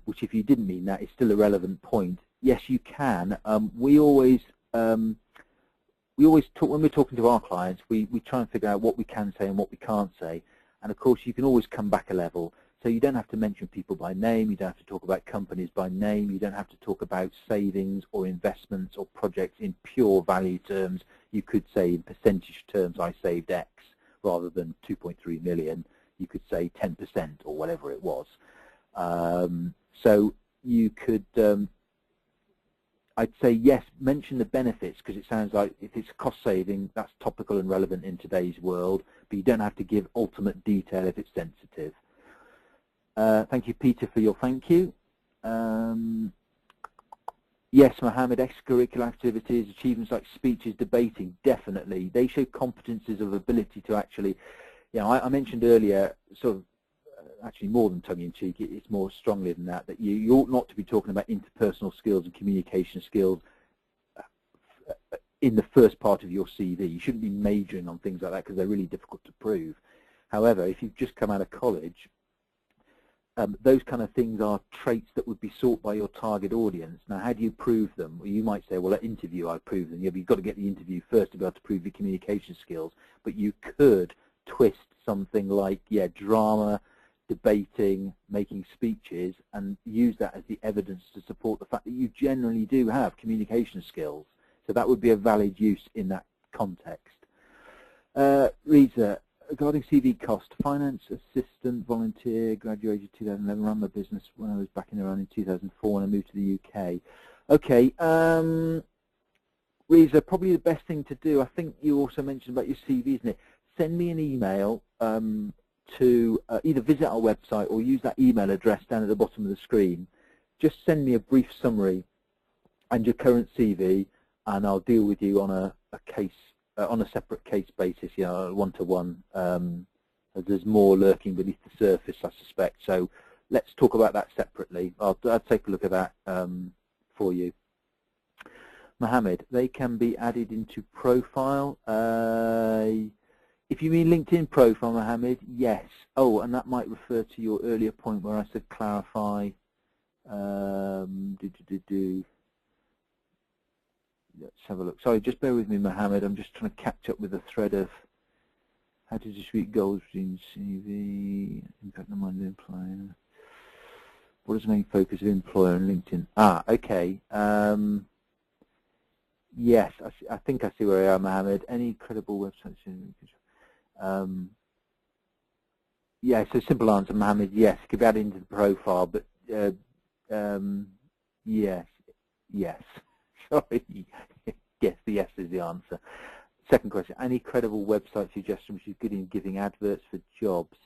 which if you didn't mean that is still a relevant point, yes, you can. We always talk, when we're talking to our clients, we try and figure out what we can say and what we can't say. And of course, you can always come back a level. So you don't have to mention people by name, you don't have to talk about companies by name, you don't have to talk about savings or investments or projects in pure value terms. You could say in percentage terms, I saved X, rather than 2.3 million. You could say 10% or whatever it was. So you could, I'd say yes, mention the benefits, because it sounds like if it's cost saving, that's topical and relevant in today's world, but you don't have to give ultimate detail if it's sensitive. Thank you, Peter, for your thank you. Yes, Mohammed, extracurricular activities, achievements like speeches, debating, definitely. They show competencies of ability to actually, I mentioned earlier, sort of, actually more than tongue-in-cheek, it's more strongly than that, that you ought not to be talking about interpersonal skills and communication skills in the first part of your CV. You shouldn't be majoring on things like that because they're really difficult to prove. However, if you've just come out of college, those kind of things are traits that would be sought by your target audience. Now, how do you prove them? Well, you might say, well, at interview I prove them. Yeah, but you've got to get the interview first to be able to prove your communication skills. But you could twist something like, yeah, drama, debating, making speeches, and use that as the evidence to support the fact that you generally do have communication skills. So that would be a valid use in that context. Reza, regarding CV cost, finance assistant, volunteer, graduated 2011, ran my business when I was back in Iran in 2004 when I moved to the UK. Okay, Reza, probably the best thing to do, I think you also mentioned about your CV, isn't it? Send me an email to either visit our website or use that email address down at the bottom of the screen. Just send me a brief summary and your current CV, and I'll deal with you on a case, on a separate case basis, you know, one-to-one. As there's more lurking beneath the surface, I suspect. So let's talk about that separately. I'll take a look at that for you. Mohammed, they can be added into profile. If you mean LinkedIn profile, Mohammed, yes. Oh, and that might refer to your earlier point where I said clarify. Let's have a look. Sorry, just bear with me, Mohammed. I'm just trying to catch up with the thread of how to distribute goals between CV, impact on mind of employer. What is the main focus of employer and LinkedIn? Ah, okay. Yes, I think I see where I am, Mohammed. Any credible websites? Yeah, so simple answer, Mohammed, yes, it could be added into the profile, but yes, yes. Sorry, yes, the yes is the answer. Second question, any credible website suggestion which is good in giving adverts for jobs?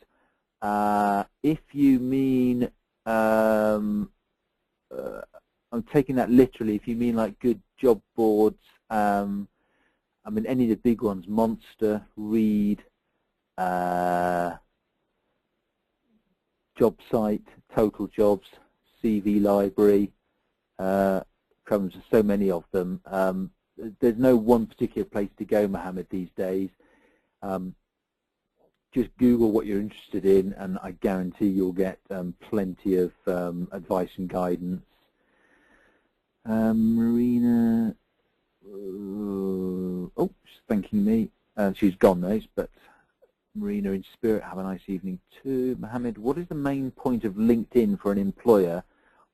If you mean, I'm taking that literally, if you mean like good job boards, I mean any of the big ones, Monster, Reed, Job Site, Total Jobs, CV Library, comes with so many of them. There's no one particular place to go, Mohammed, these days. Just Google what you're interested in, and I guarantee you'll get plenty of advice and guidance. Marina, oh, she's thanking me. She's gone now, but Marina in spirit, have a nice evening too. Mohammed, what is the main point of LinkedIn for an employer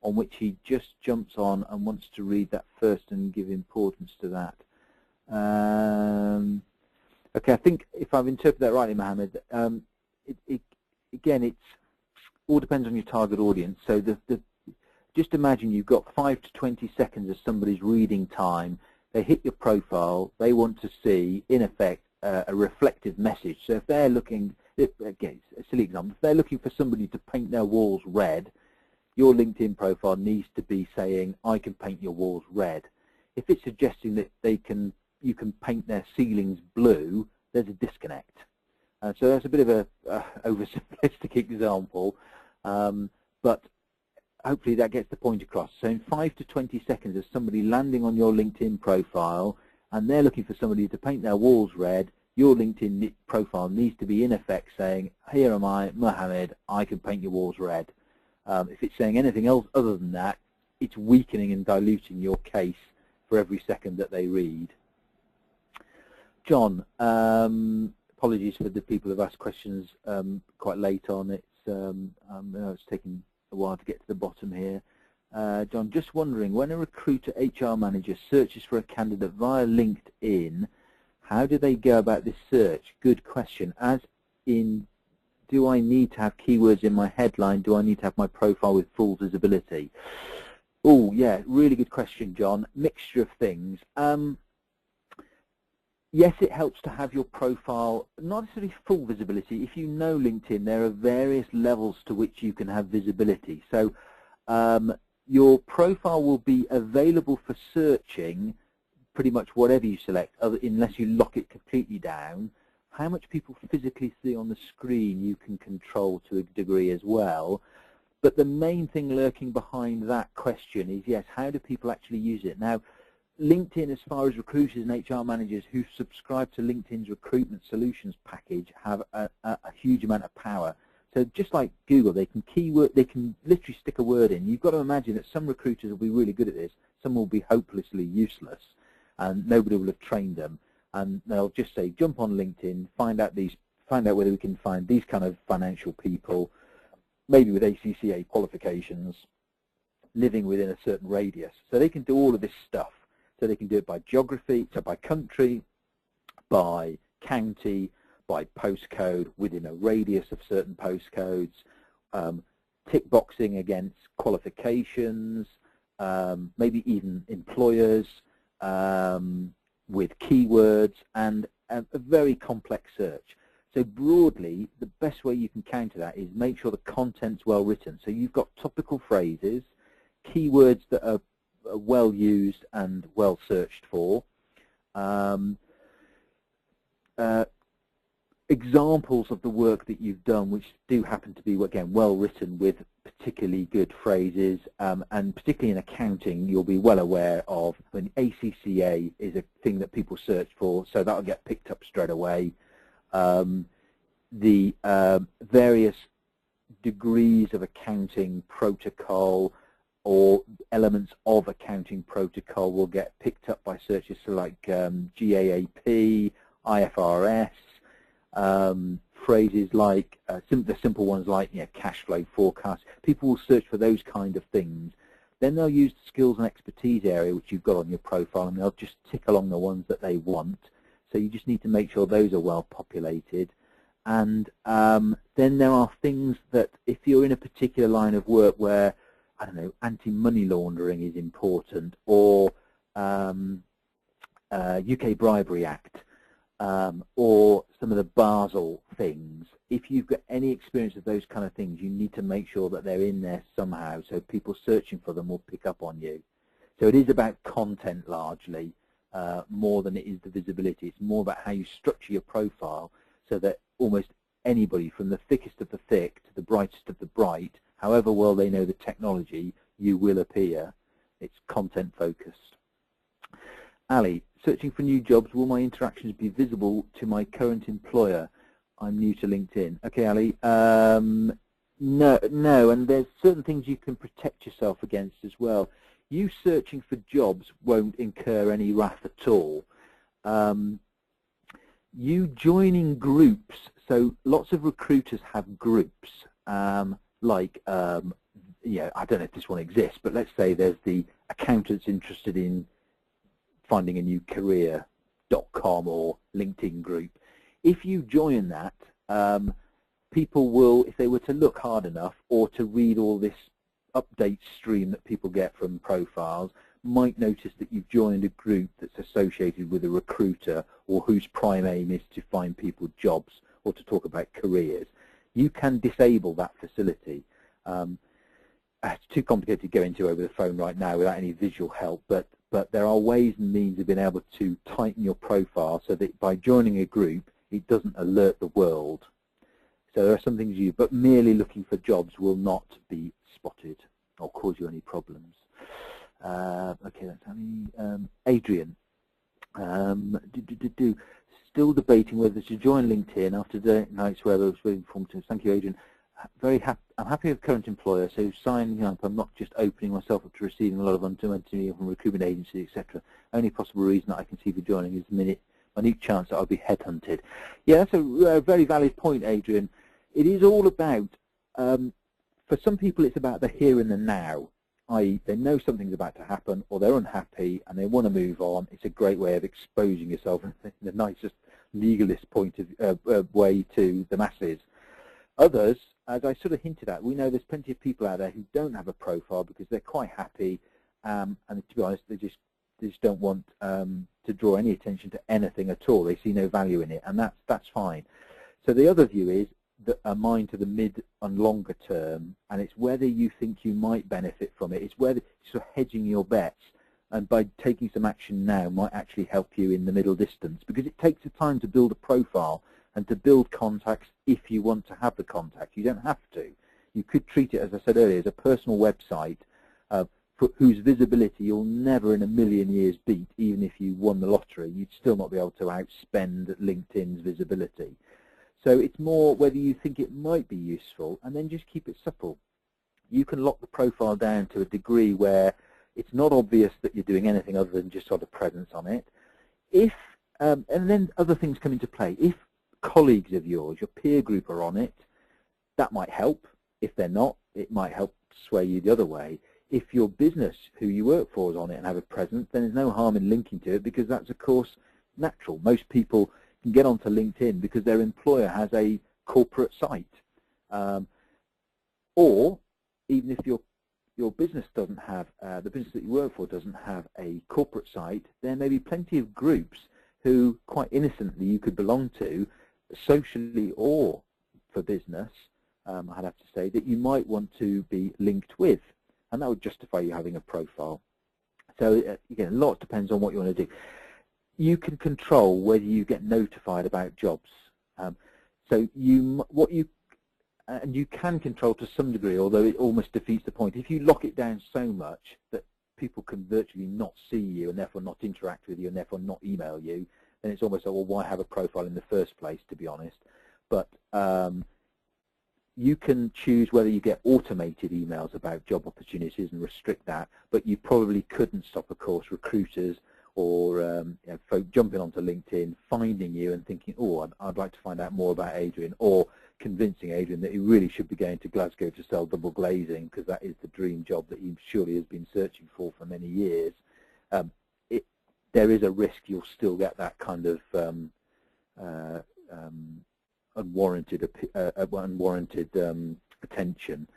on which he just jumps on and wants to read that first and give importance to that? Okay, I think if I've interpreted that rightly, Mohammed, again, it all depends on your target audience. So just imagine you've got 5 to 20 seconds of somebody's reading time. They hit your profile. They want to see, in effect, a reflective message. So if they're looking, again, a silly example, if they're looking for somebody to paint their walls red, your LinkedIn profile needs to be saying, I can paint your walls red. If it's suggesting that you can paint their ceilings blue, there's a disconnect. So that's a bit of a oversimplistic example, but hopefully that gets the point across. So in 5 to 20 seconds of somebody landing on your LinkedIn profile and they're looking for somebody to paint their walls red, your LinkedIn profile needs to be in effect saying, here am I, Mohammed, I can paint your walls red. If it's saying anything else other than that, it's weakening and diluting your case for every second that they read. John, apologies for the people who've asked questions quite late on. It's taken a while to get to the bottom here. John, just wondering, when a recruiter HR manager searches for a candidate via LinkedIn, how do they go about this search? Good question. As in, do I need to have keywords in my headline? Do I need to have my profile with full visibility? Oh, yeah, really good question, John. Mixture of things. Yes, it helps to have your profile, not necessarily full visibility. If you know LinkedIn, there are various levels to which you can have visibility. So your profile will be available for searching pretty much whatever you select, unless you lock it completely down. How much people physically see on the screen you can control to a degree as well. But the main thing lurking behind that question is, yes, how do people actually use it? Now, LinkedIn, as far as recruiters and HR managers who subscribe to LinkedIn's recruitment solutions package, have a huge amount of power. So just like Google, they can literally stick a word in. You've got to imagine that some recruiters will be really good at this, some will be hopelessly useless, and nobody will have trained them. And they'll just say, jump on LinkedIn, find find out whether we can find these kind of financial people, maybe with ACCA qualifications, living within a certain radius. So they can do all of this stuff. So they can do it by geography, so by country, by county, by postcode, within a radius of certain postcodes, tick boxing against qualifications, maybe even employers, with keywords, and a very complex search. So broadly, the best way you can counter that is make sure the content's well written. So you've got topical phrases, keywords that are well used and well searched for, examples of the work that you've done which do happen to be, again, well written with particularly good phrases, and particularly in accounting you'll be well aware of. I mean, ACCA is a thing that people search for, so that'll get picked up straight away. The various degrees of accounting protocol or elements of accounting protocol will get picked up by searches like GAAP, IFRS, phrases like the simple ones like cash flow forecast. People will search for those kind of things. Then they'll use the skills and expertise area which you've got on your profile, and they'll just tick along the ones that they want. So you just need to make sure those are well populated. And then there are things that if you're in a particular line of work where, I don't know, anti-money laundering is important, or UK Bribery Act, or some of the Basel things, if you've got any experience of those kind of things, you need to make sure that they're in there somehow, so people searching for them will pick up on you. So it is about content largely, more than it is the visibility. It's more about how you structure your profile so that almost anybody, from the thickest of the thick to the brightest of the bright, however well they know the technology, you will appear. It's content focused. Ali, searching for new jobs, will my interactions be visible to my current employer? I'm new to LinkedIn. Okay, Ali. No, and there's certain things you can protect yourself against as well. You searching for jobs won't incur any wrath at all. You joining groups, so lots of recruiters have groups, like, I don't know if this one exists, but let's say there's the accountants interested in finding a new career.com or LinkedIn group. If you join that, people will, if they were to look hard enough or to read all this update stream that people get from profiles, might notice that you've joined a group that's associated with a recruiter or whose prime aim is to find people jobs or to talk about careers. You can disable that facility. It's too complicated to go into over the phone right now without any visual help, but there are ways and means of being able to tighten your profile so that by joining a group, it doesn't alert the world. So there are some things but merely looking for jobs will not be spotted or cause you any problems. Okay, that's Ali. Adrian, still debating whether to join LinkedIn after the nights where I was very informative. Thank you, Adrian. I'm happy with current employer, so signing up, I'm not just opening myself up to receiving a lot of uncertainty from recruitment agencies, etc. Only possible reason that I can see for joining is the minute chance that I'll be headhunted. Yeah, that's a very valid point, Adrian. It is all about, for some people it's about the here and the now, i.e. they know something's about to happen or they're unhappy and they want to move on. It's a great way of exposing yourself in the nicest legalist point of way to the masses. Others, as I sort of hinted at, we know there's plenty of people out there who don't have a profile because they're quite happy, and to be honest, they just don't want to draw any attention to anything at all. They see no value in it, and that's fine. So the other view is that are mine to the mid and longer term, and it's whether you think you might benefit from it. It's whether you're sort of hedging your bets, and by taking some action now might actually help you in the middle distance, because it takes the time to build a profile and to build contacts if you want to have the contact. You don't have to. You could treat it, as I said earlier, as a personal website whose visibility you'll never in a million years beat. Even if you won the lottery, you'd still not be able to outspend LinkedIn's visibility. So it's more whether you think it might be useful, and then just keep it supple. You can lock the profile down to a degree where it's not obvious that you're doing anything other than just sort of presence on it. And then other things come into play. If colleagues of yours, your peer group are on it, that might help. If they're not, it might help sway you the other way. If your business, who you work for, is on it and have a presence, then there's no harm in linking to it, because that's, of course, natural. Most people can get onto LinkedIn because their employer has a corporate site. Or even if your business doesn't have, the business that you work for doesn't have a corporate site, there may be plenty of groups who, quite innocently, you could belong to, socially or for business, I'd have to say, that you might want to be linked with, and that would justify you having a profile. So again, a lot depends on what you want to do. You can control whether you get notified about jobs. So you can control to some degree, although it almost defeats the point. If you lock it down so much that people can virtually not see you and therefore not interact with you and therefore not email you, then it's almost like, well, why have a profile in the first place, to be honest. But you can choose whether you get automated emails about job opportunities and restrict that, but you probably couldn't stop, of course, recruiters or folk jumping onto LinkedIn, finding you and thinking, oh, I'd like to find out more about Adrian, or convincing Adrian that he really should be going to Glasgow to sell double glazing, because that is the dream job that he surely has been searching for many years. There is a risk you'll still get that kind of unwarranted attention,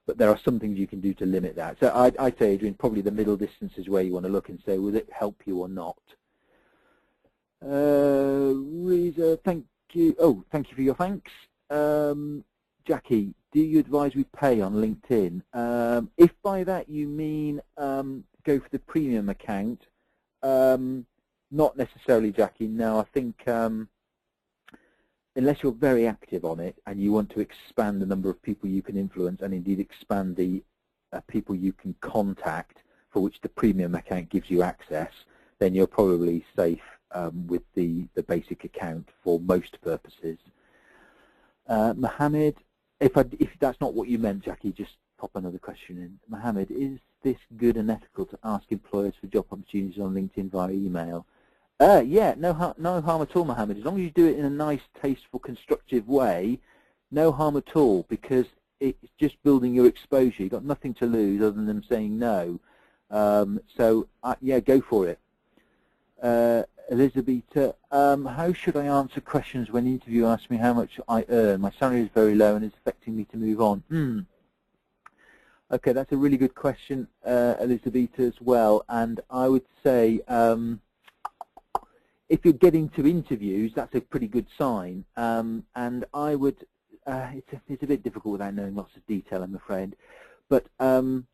but there are some things you can do to limit that. So I'd say, Adrian, probably the middle distance is where you want to look and say, will it help you or not? Reza, thank you. Oh, thank you for your thanks. Jackie, do you advise we pay on LinkedIn? If by that you mean go for the premium account, not necessarily, Jackie. No, I think unless you're very active on it and you want to expand the number of people you can influence and indeed expand the people you can contact, for which the premium account gives you access, then you're probably safe with the basic account for most purposes. Mohammed, if that's not what you meant, Jackie, just pop another question in. Mohammed, is this good and ethical to ask employers for job opportunities on LinkedIn via email? Yeah, no harm at all, Mohammed. As long as you do it in a nice, tasteful, constructive way, no harm at all, because it's just building your exposure. You've got nothing to lose other than them saying no. Yeah, go for it. Elizabeth, how should I answer questions when the interviewer asks me how much I earn? My salary is very low and it's affecting me to move on. Okay, that's a really good question, Elizabeth, as well. And I would say if you're getting to interviews, that's a pretty good sign. And I would, it's a bit difficult without knowing lots of detail, I'm afraid. But in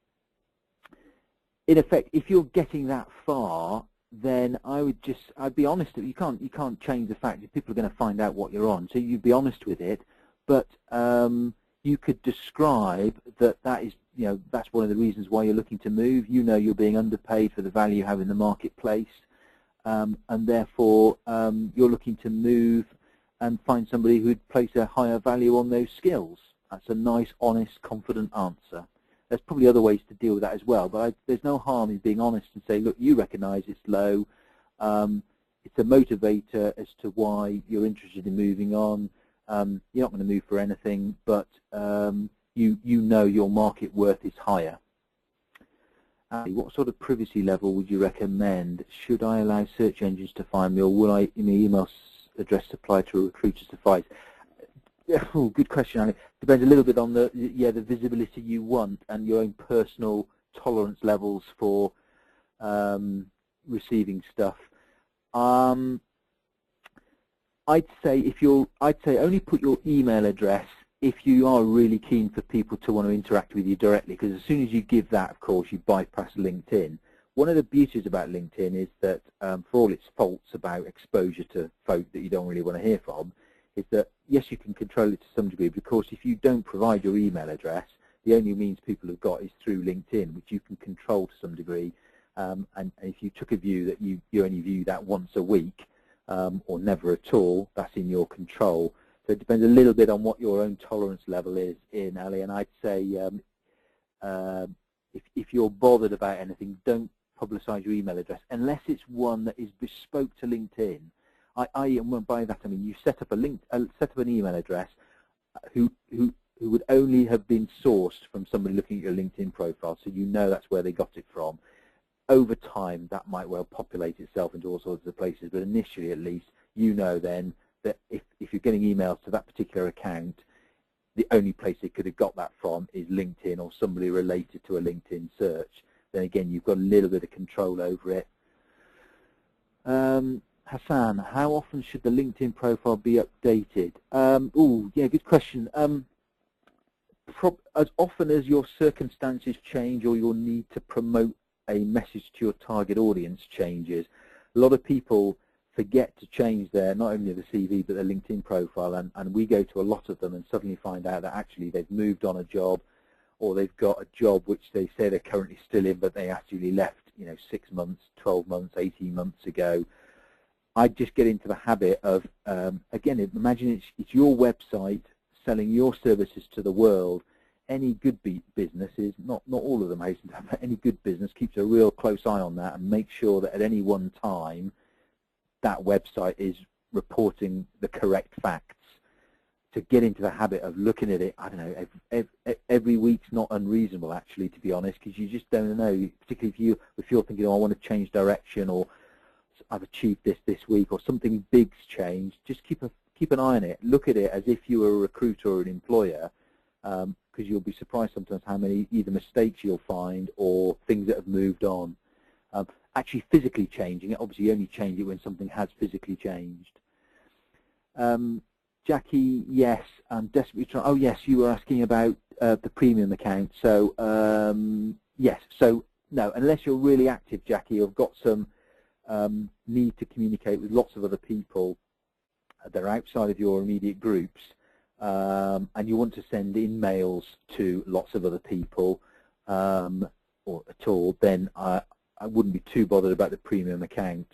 effect, if you're getting that far, then I'd be honest. You can't change the fact that people are going to find out what you're on. So you'd be honest with it, but you could describe that is, that's one of the reasons why you're looking to move. You're being underpaid for the value you have in the marketplace, and therefore you're looking to move and find somebody who'd place a higher value on those skills. That's a nice, honest, confident answer. There's probably other ways to deal with that as well, but there's no harm in being honest and say, look, you recognise it's low. It's a motivator as to why you're interested in moving on. You're not going to move for anything, but you know your market worth is higher. What sort of privacy level would you recommend? Should I allow search engines to find me, or will my email address supply to a recruiter suffice? Oh, good question, Ali. Depends a little bit on the visibility you want and your own personal tolerance levels for receiving stuff. I'd say only put your email address if you are really keen for people to want to interact with you directly, because as soon as you give that, of course, you bypass LinkedIn. One of the beauties about LinkedIn is that, for all its faults about exposure to folk that you don't really want to hear from, is that, yes, you can control it to some degree, but of course, if you don't provide your email address, the only means people have got is through LinkedIn, which you can control to some degree. And if you took a view that you only view that once a week, or never at all, that's in your control. So it depends a little bit on what your own tolerance level is in, Ali. And I'd say if you're bothered about anything, don't publicise your email address unless it's one that is bespoke to LinkedIn. And by that I mean you set up an email address who would only have been sourced from somebody looking at your LinkedIn profile, so you know that's where they got it from. Over time, that might well populate itself into all sorts of places, but initially, at least, you know then that if you're getting emails to that particular account, the only place they could have got that from is LinkedIn or somebody related to a LinkedIn search. Then again, you've got a little bit of control over it. Hassan, how often should the LinkedIn profile be updated? Yeah, good question. As often as your circumstances change or your need to promote a message to your target audience changes. A lot of people forget to change their, not only the CV, but their LinkedIn profile, and we go to a lot of them and suddenly find out that actually they've moved on a job, or they've got a job which they say they're currently still in, but they actually left, 6 months, 12 months, 18 months ago. I'd just get into the habit of, again, imagine it's your website selling your services to the world. Any good businesses, not all of them, hasten to have, but any good business keeps a real close eye on that and make sure that at any one time that website is reporting the correct facts. To get into the habit of looking at it, I don't know, every week's not unreasonable actually, to be honest, because you just don't know, particularly if you're thinking, oh, I want to change direction, or I've achieved this week, or something big's changed. Just keep an eye on it. Look at it as if you were a recruiter or an employer. Because you'll be surprised sometimes how many either mistakes you'll find or things that have moved on. Actually physically changing it, obviously you only change it when something has physically changed. Jackie, yes, I'm desperately trying. Oh yes, you were asking about the premium account. So yes, so no, unless you're really active, Jackie, you've got some need to communicate with lots of other people that are outside of your immediate groups, and you want to send in mails to lots of other people or at all, then I wouldn't be too bothered about the premium account.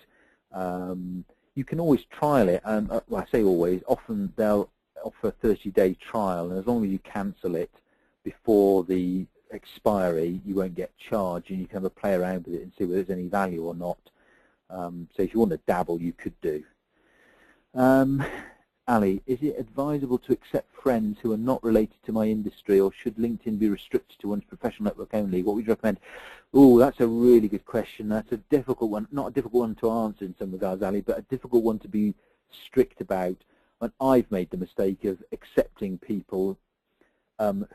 You can always trial it, and well, I say always, often they'll offer a 30-day trial, and as long as you cancel it before the expiry, you won't get charged, and you can have a play around with it and see whether there's any value or not. So if you want to dabble, you could do. Ali, is it advisable to accept friends who are not related to my industry, or should LinkedIn be restricted to one's professional network only? What would you recommend? Oh, that's a really good question. That's a difficult one. Not a difficult one to answer in some regards, Ali, but a difficult one to be strict about. And I've made the mistake of accepting people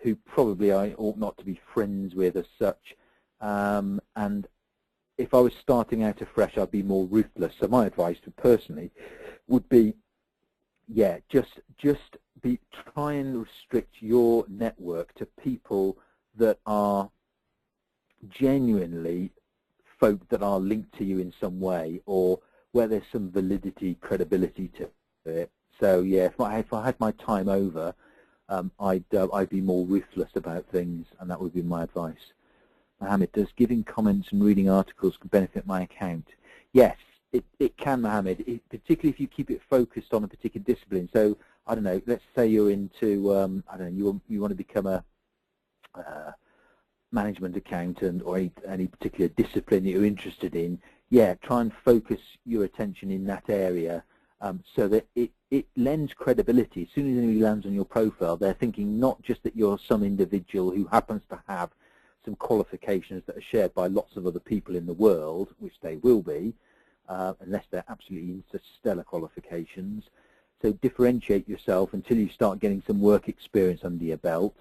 who probably I ought not to be friends with as such. And if I was starting out afresh, I'd be more ruthless. So my advice personally would be, yeah, just try and restrict your network to people that are genuinely folk that are linked to you in some way, or where there's some validity, credibility to it. So yeah, if I had my time over, I'd be more ruthless about things, and that would be my advice. Mohammed, does giving comments and reading articles benefit my account? Yes. It can, Mohammed, particularly if you keep it focused on a particular discipline. So, I don't know, let's say you're into, I don't know, you want to become a management accountant, or any particular discipline that you're interested in. Yeah, try and focus your attention in that area so that it lends credibility. As soon as anybody lands on your profile, they're thinking not just that you're some individual who happens to have some qualifications that are shared by lots of other people in the world, which they will be, unless they're absolutely interstellar qualifications. So differentiate yourself until you start getting some work experience under your belt,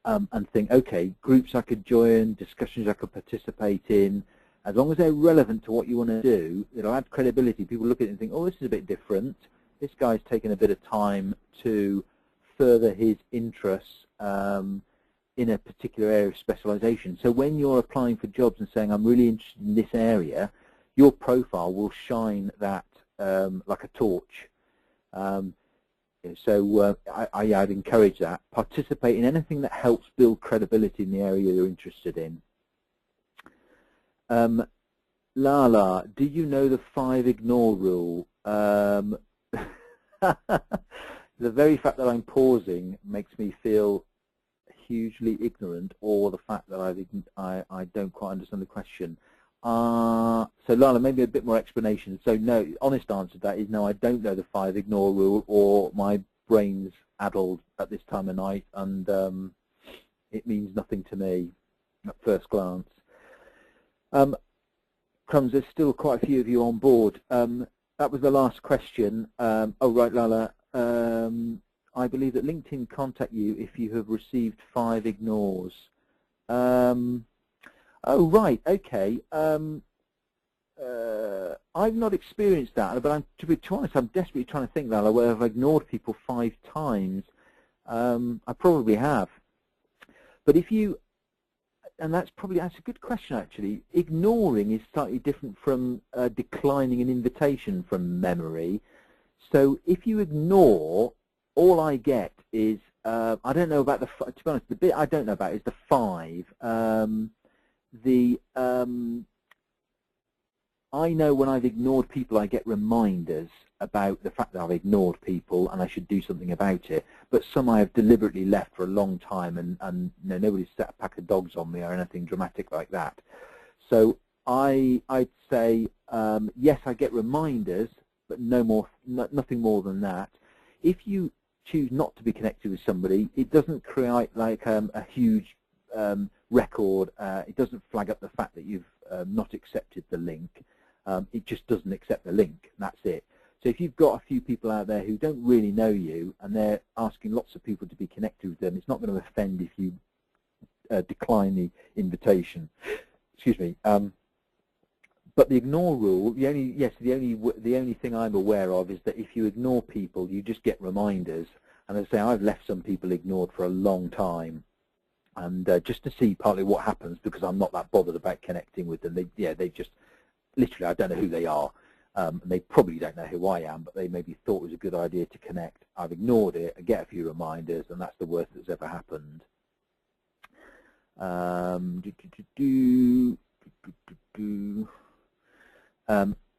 and think, okay, groups I could join, discussions I could participate in, as long as they're relevant to what you want to do, it'll add credibility. People look at it and think, oh, this is a bit different. This guy's taken a bit of time to further his interests in a particular area of specialization. So when you're applying for jobs and saying, I'm really interested in this area, your profile will shine that like a torch. So I'd encourage that. Participate in anything that helps build credibility in the area you're interested in. Lala, do you know the 5 ignore rule? The very fact that I'm pausing makes me feel hugely ignorant, or the fact that I don't quite understand the question. So Lala, maybe a bit more explanation. So no, honest answer to that is no, I don't know the 5 ignore rule, or my brain's addled at this time of night, and it means nothing to me at first glance. Crumbs, there's still quite a few of you on board. That was the last question. Oh right, Lala. I believe that LinkedIn contact you if you have received 5 ignores. Oh right, okay. I've not experienced that, but to be honest, I'm desperately trying to think, Lala, where I've ignored people 5 times. I probably have. But if you, and that's a good question actually. Ignoring is slightly different from declining an invitation from memory. So if you ignore, all I get is, I don't know about to be honest, the bit I don't know about is the 5. I know when I've ignored people, I get reminders about the fact that I've ignored people and I should do something about it. But some I have deliberately left for a long time, and you know, nobody's set a pack of dogs on me or anything dramatic like that. So I'd say yes, I get reminders, but nothing more than that. If you choose not to be connected with somebody, it doesn't create like a huge record. It doesn't flag up the fact that you've not accepted the link. It just doesn't accept the link. That's it. So if you've got a few people out there who don't really know you and they're asking lots of people to be connected with them, it's not going to offend if you decline the invitation. Excuse me. But the ignore rule, the only thing I'm aware of is that if you ignore people, you just get reminders. And as I say, I've left some people ignored for a long time, and just to see partly what happens, because I'm not that bothered about connecting with them. They just literally, I don't know who they are. And they probably don't know who I am, but they maybe thought it was a good idea to connect. I've ignored it, I get a few reminders, and that's the worst that's ever happened.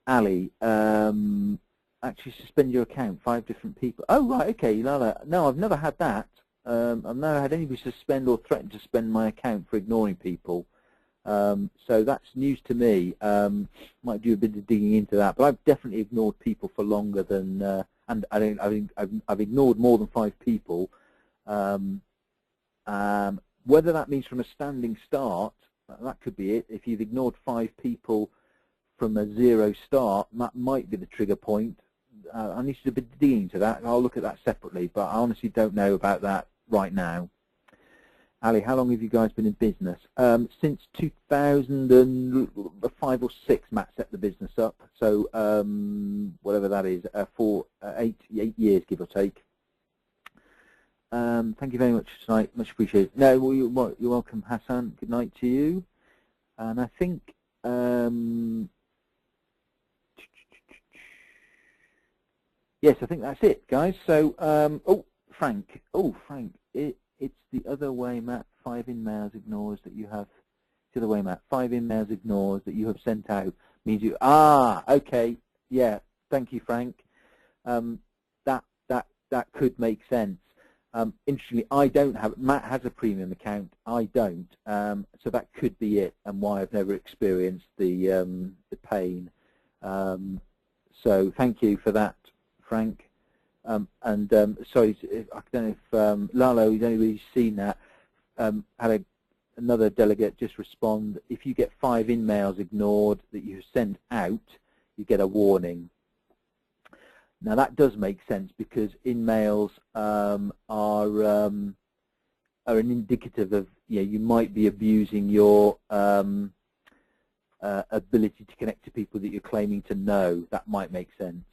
Ali, actually suspend your account, 5 different people. Oh, right, okay, Lala. No, I've never had that. I've never had anybody suspend or threaten to suspend my account for ignoring people. So that's news to me. Might do a bit of digging into that, but I've definitely ignored people for longer than, and I've ignored more than 5 people. Whether that means from a standing start, that could be it. If you've ignored 5 people from a 0 start, that might be the trigger point. I need to do a bit of digging into that. I'll look at that separately, but I honestly don't know about that right now. Ali, how long have you guys been in business? Since 2005 or 6, Matt set the business up. So whatever that is, 8 years, give or take. Thank you very much tonight. Much appreciated. No, well, you're welcome, Hassan. Good night to you. And I think yes, I think that's it, guys. So oh, Frank. Oh, Frank. It's the other way, Matt. 5 in-mails ignores that you have. It's the other way, Matt. 5 in-mails ignores that you have sent out means you. Ah, okay. Yeah. Thank you, Frank. That could make sense. Interestingly, I don't have. Matt has a premium account. I don't. So that could be it, and why I've never experienced the pain. So thank you for that, Frank. Sorry, I don't know if Lalo, who's only really seen that, had another delegate just respond. If you get 5 in-mails ignored that you sent out, you get a warning. Now that does make sense, because in-mails are an indicative of, you might be abusing your ability to connect to people that you're claiming to know. That might make sense.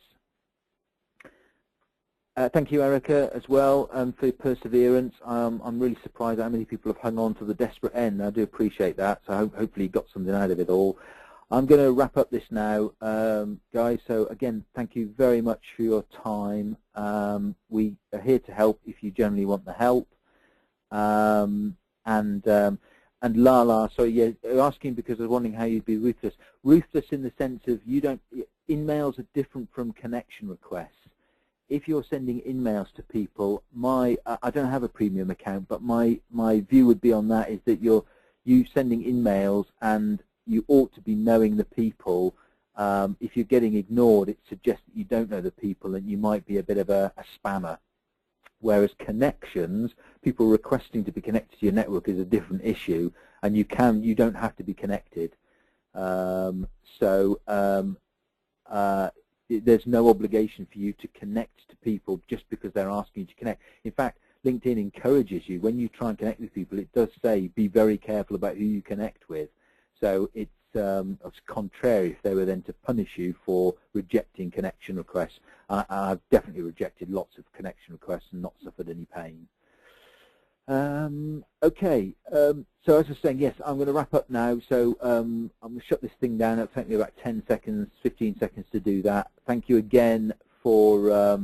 Thank you, Erica, as well, for your perseverance. I'm really surprised how many people have hung on to the desperate end. I do appreciate that, so hopefully you got something out of it all. I'm going to wrap up this now, guys. So again, thank you very much for your time. We are here to help if you generally want the help. And Lala, sorry, yeah, asking because I was wondering how you'd be ruthless. Ruthless in the sense of in-mails are different from connection requests. If you're sending in-mails to people, I don't have a premium account, but my view would be on that is that you sending in-mails, and you ought to be knowing the people. If you're getting ignored, it suggests that you don't know the people and you might be a bit of a spammer. Whereas connections, people requesting to be connected to your network is a different issue, and you don't have to be connected. There's no obligation for you to connect to people just because they're asking you to connect. In fact, LinkedIn encourages you, when you try and connect with people, it does say be very careful about who you connect with. So it's contrary if they were then to punish you for rejecting connection requests. I've definitely rejected lots of connection requests and not suffered any pain. Okay, so as I was saying, yes, I'm going to wrap up now. So I'm going to shut this thing down. It'll take me about 10 seconds, 15 seconds to do that. Thank you again for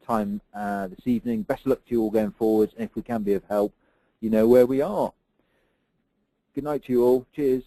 time this evening. Best of luck to you all going forward, and if we can be of help, you know where we are. Good night to you all. Cheers.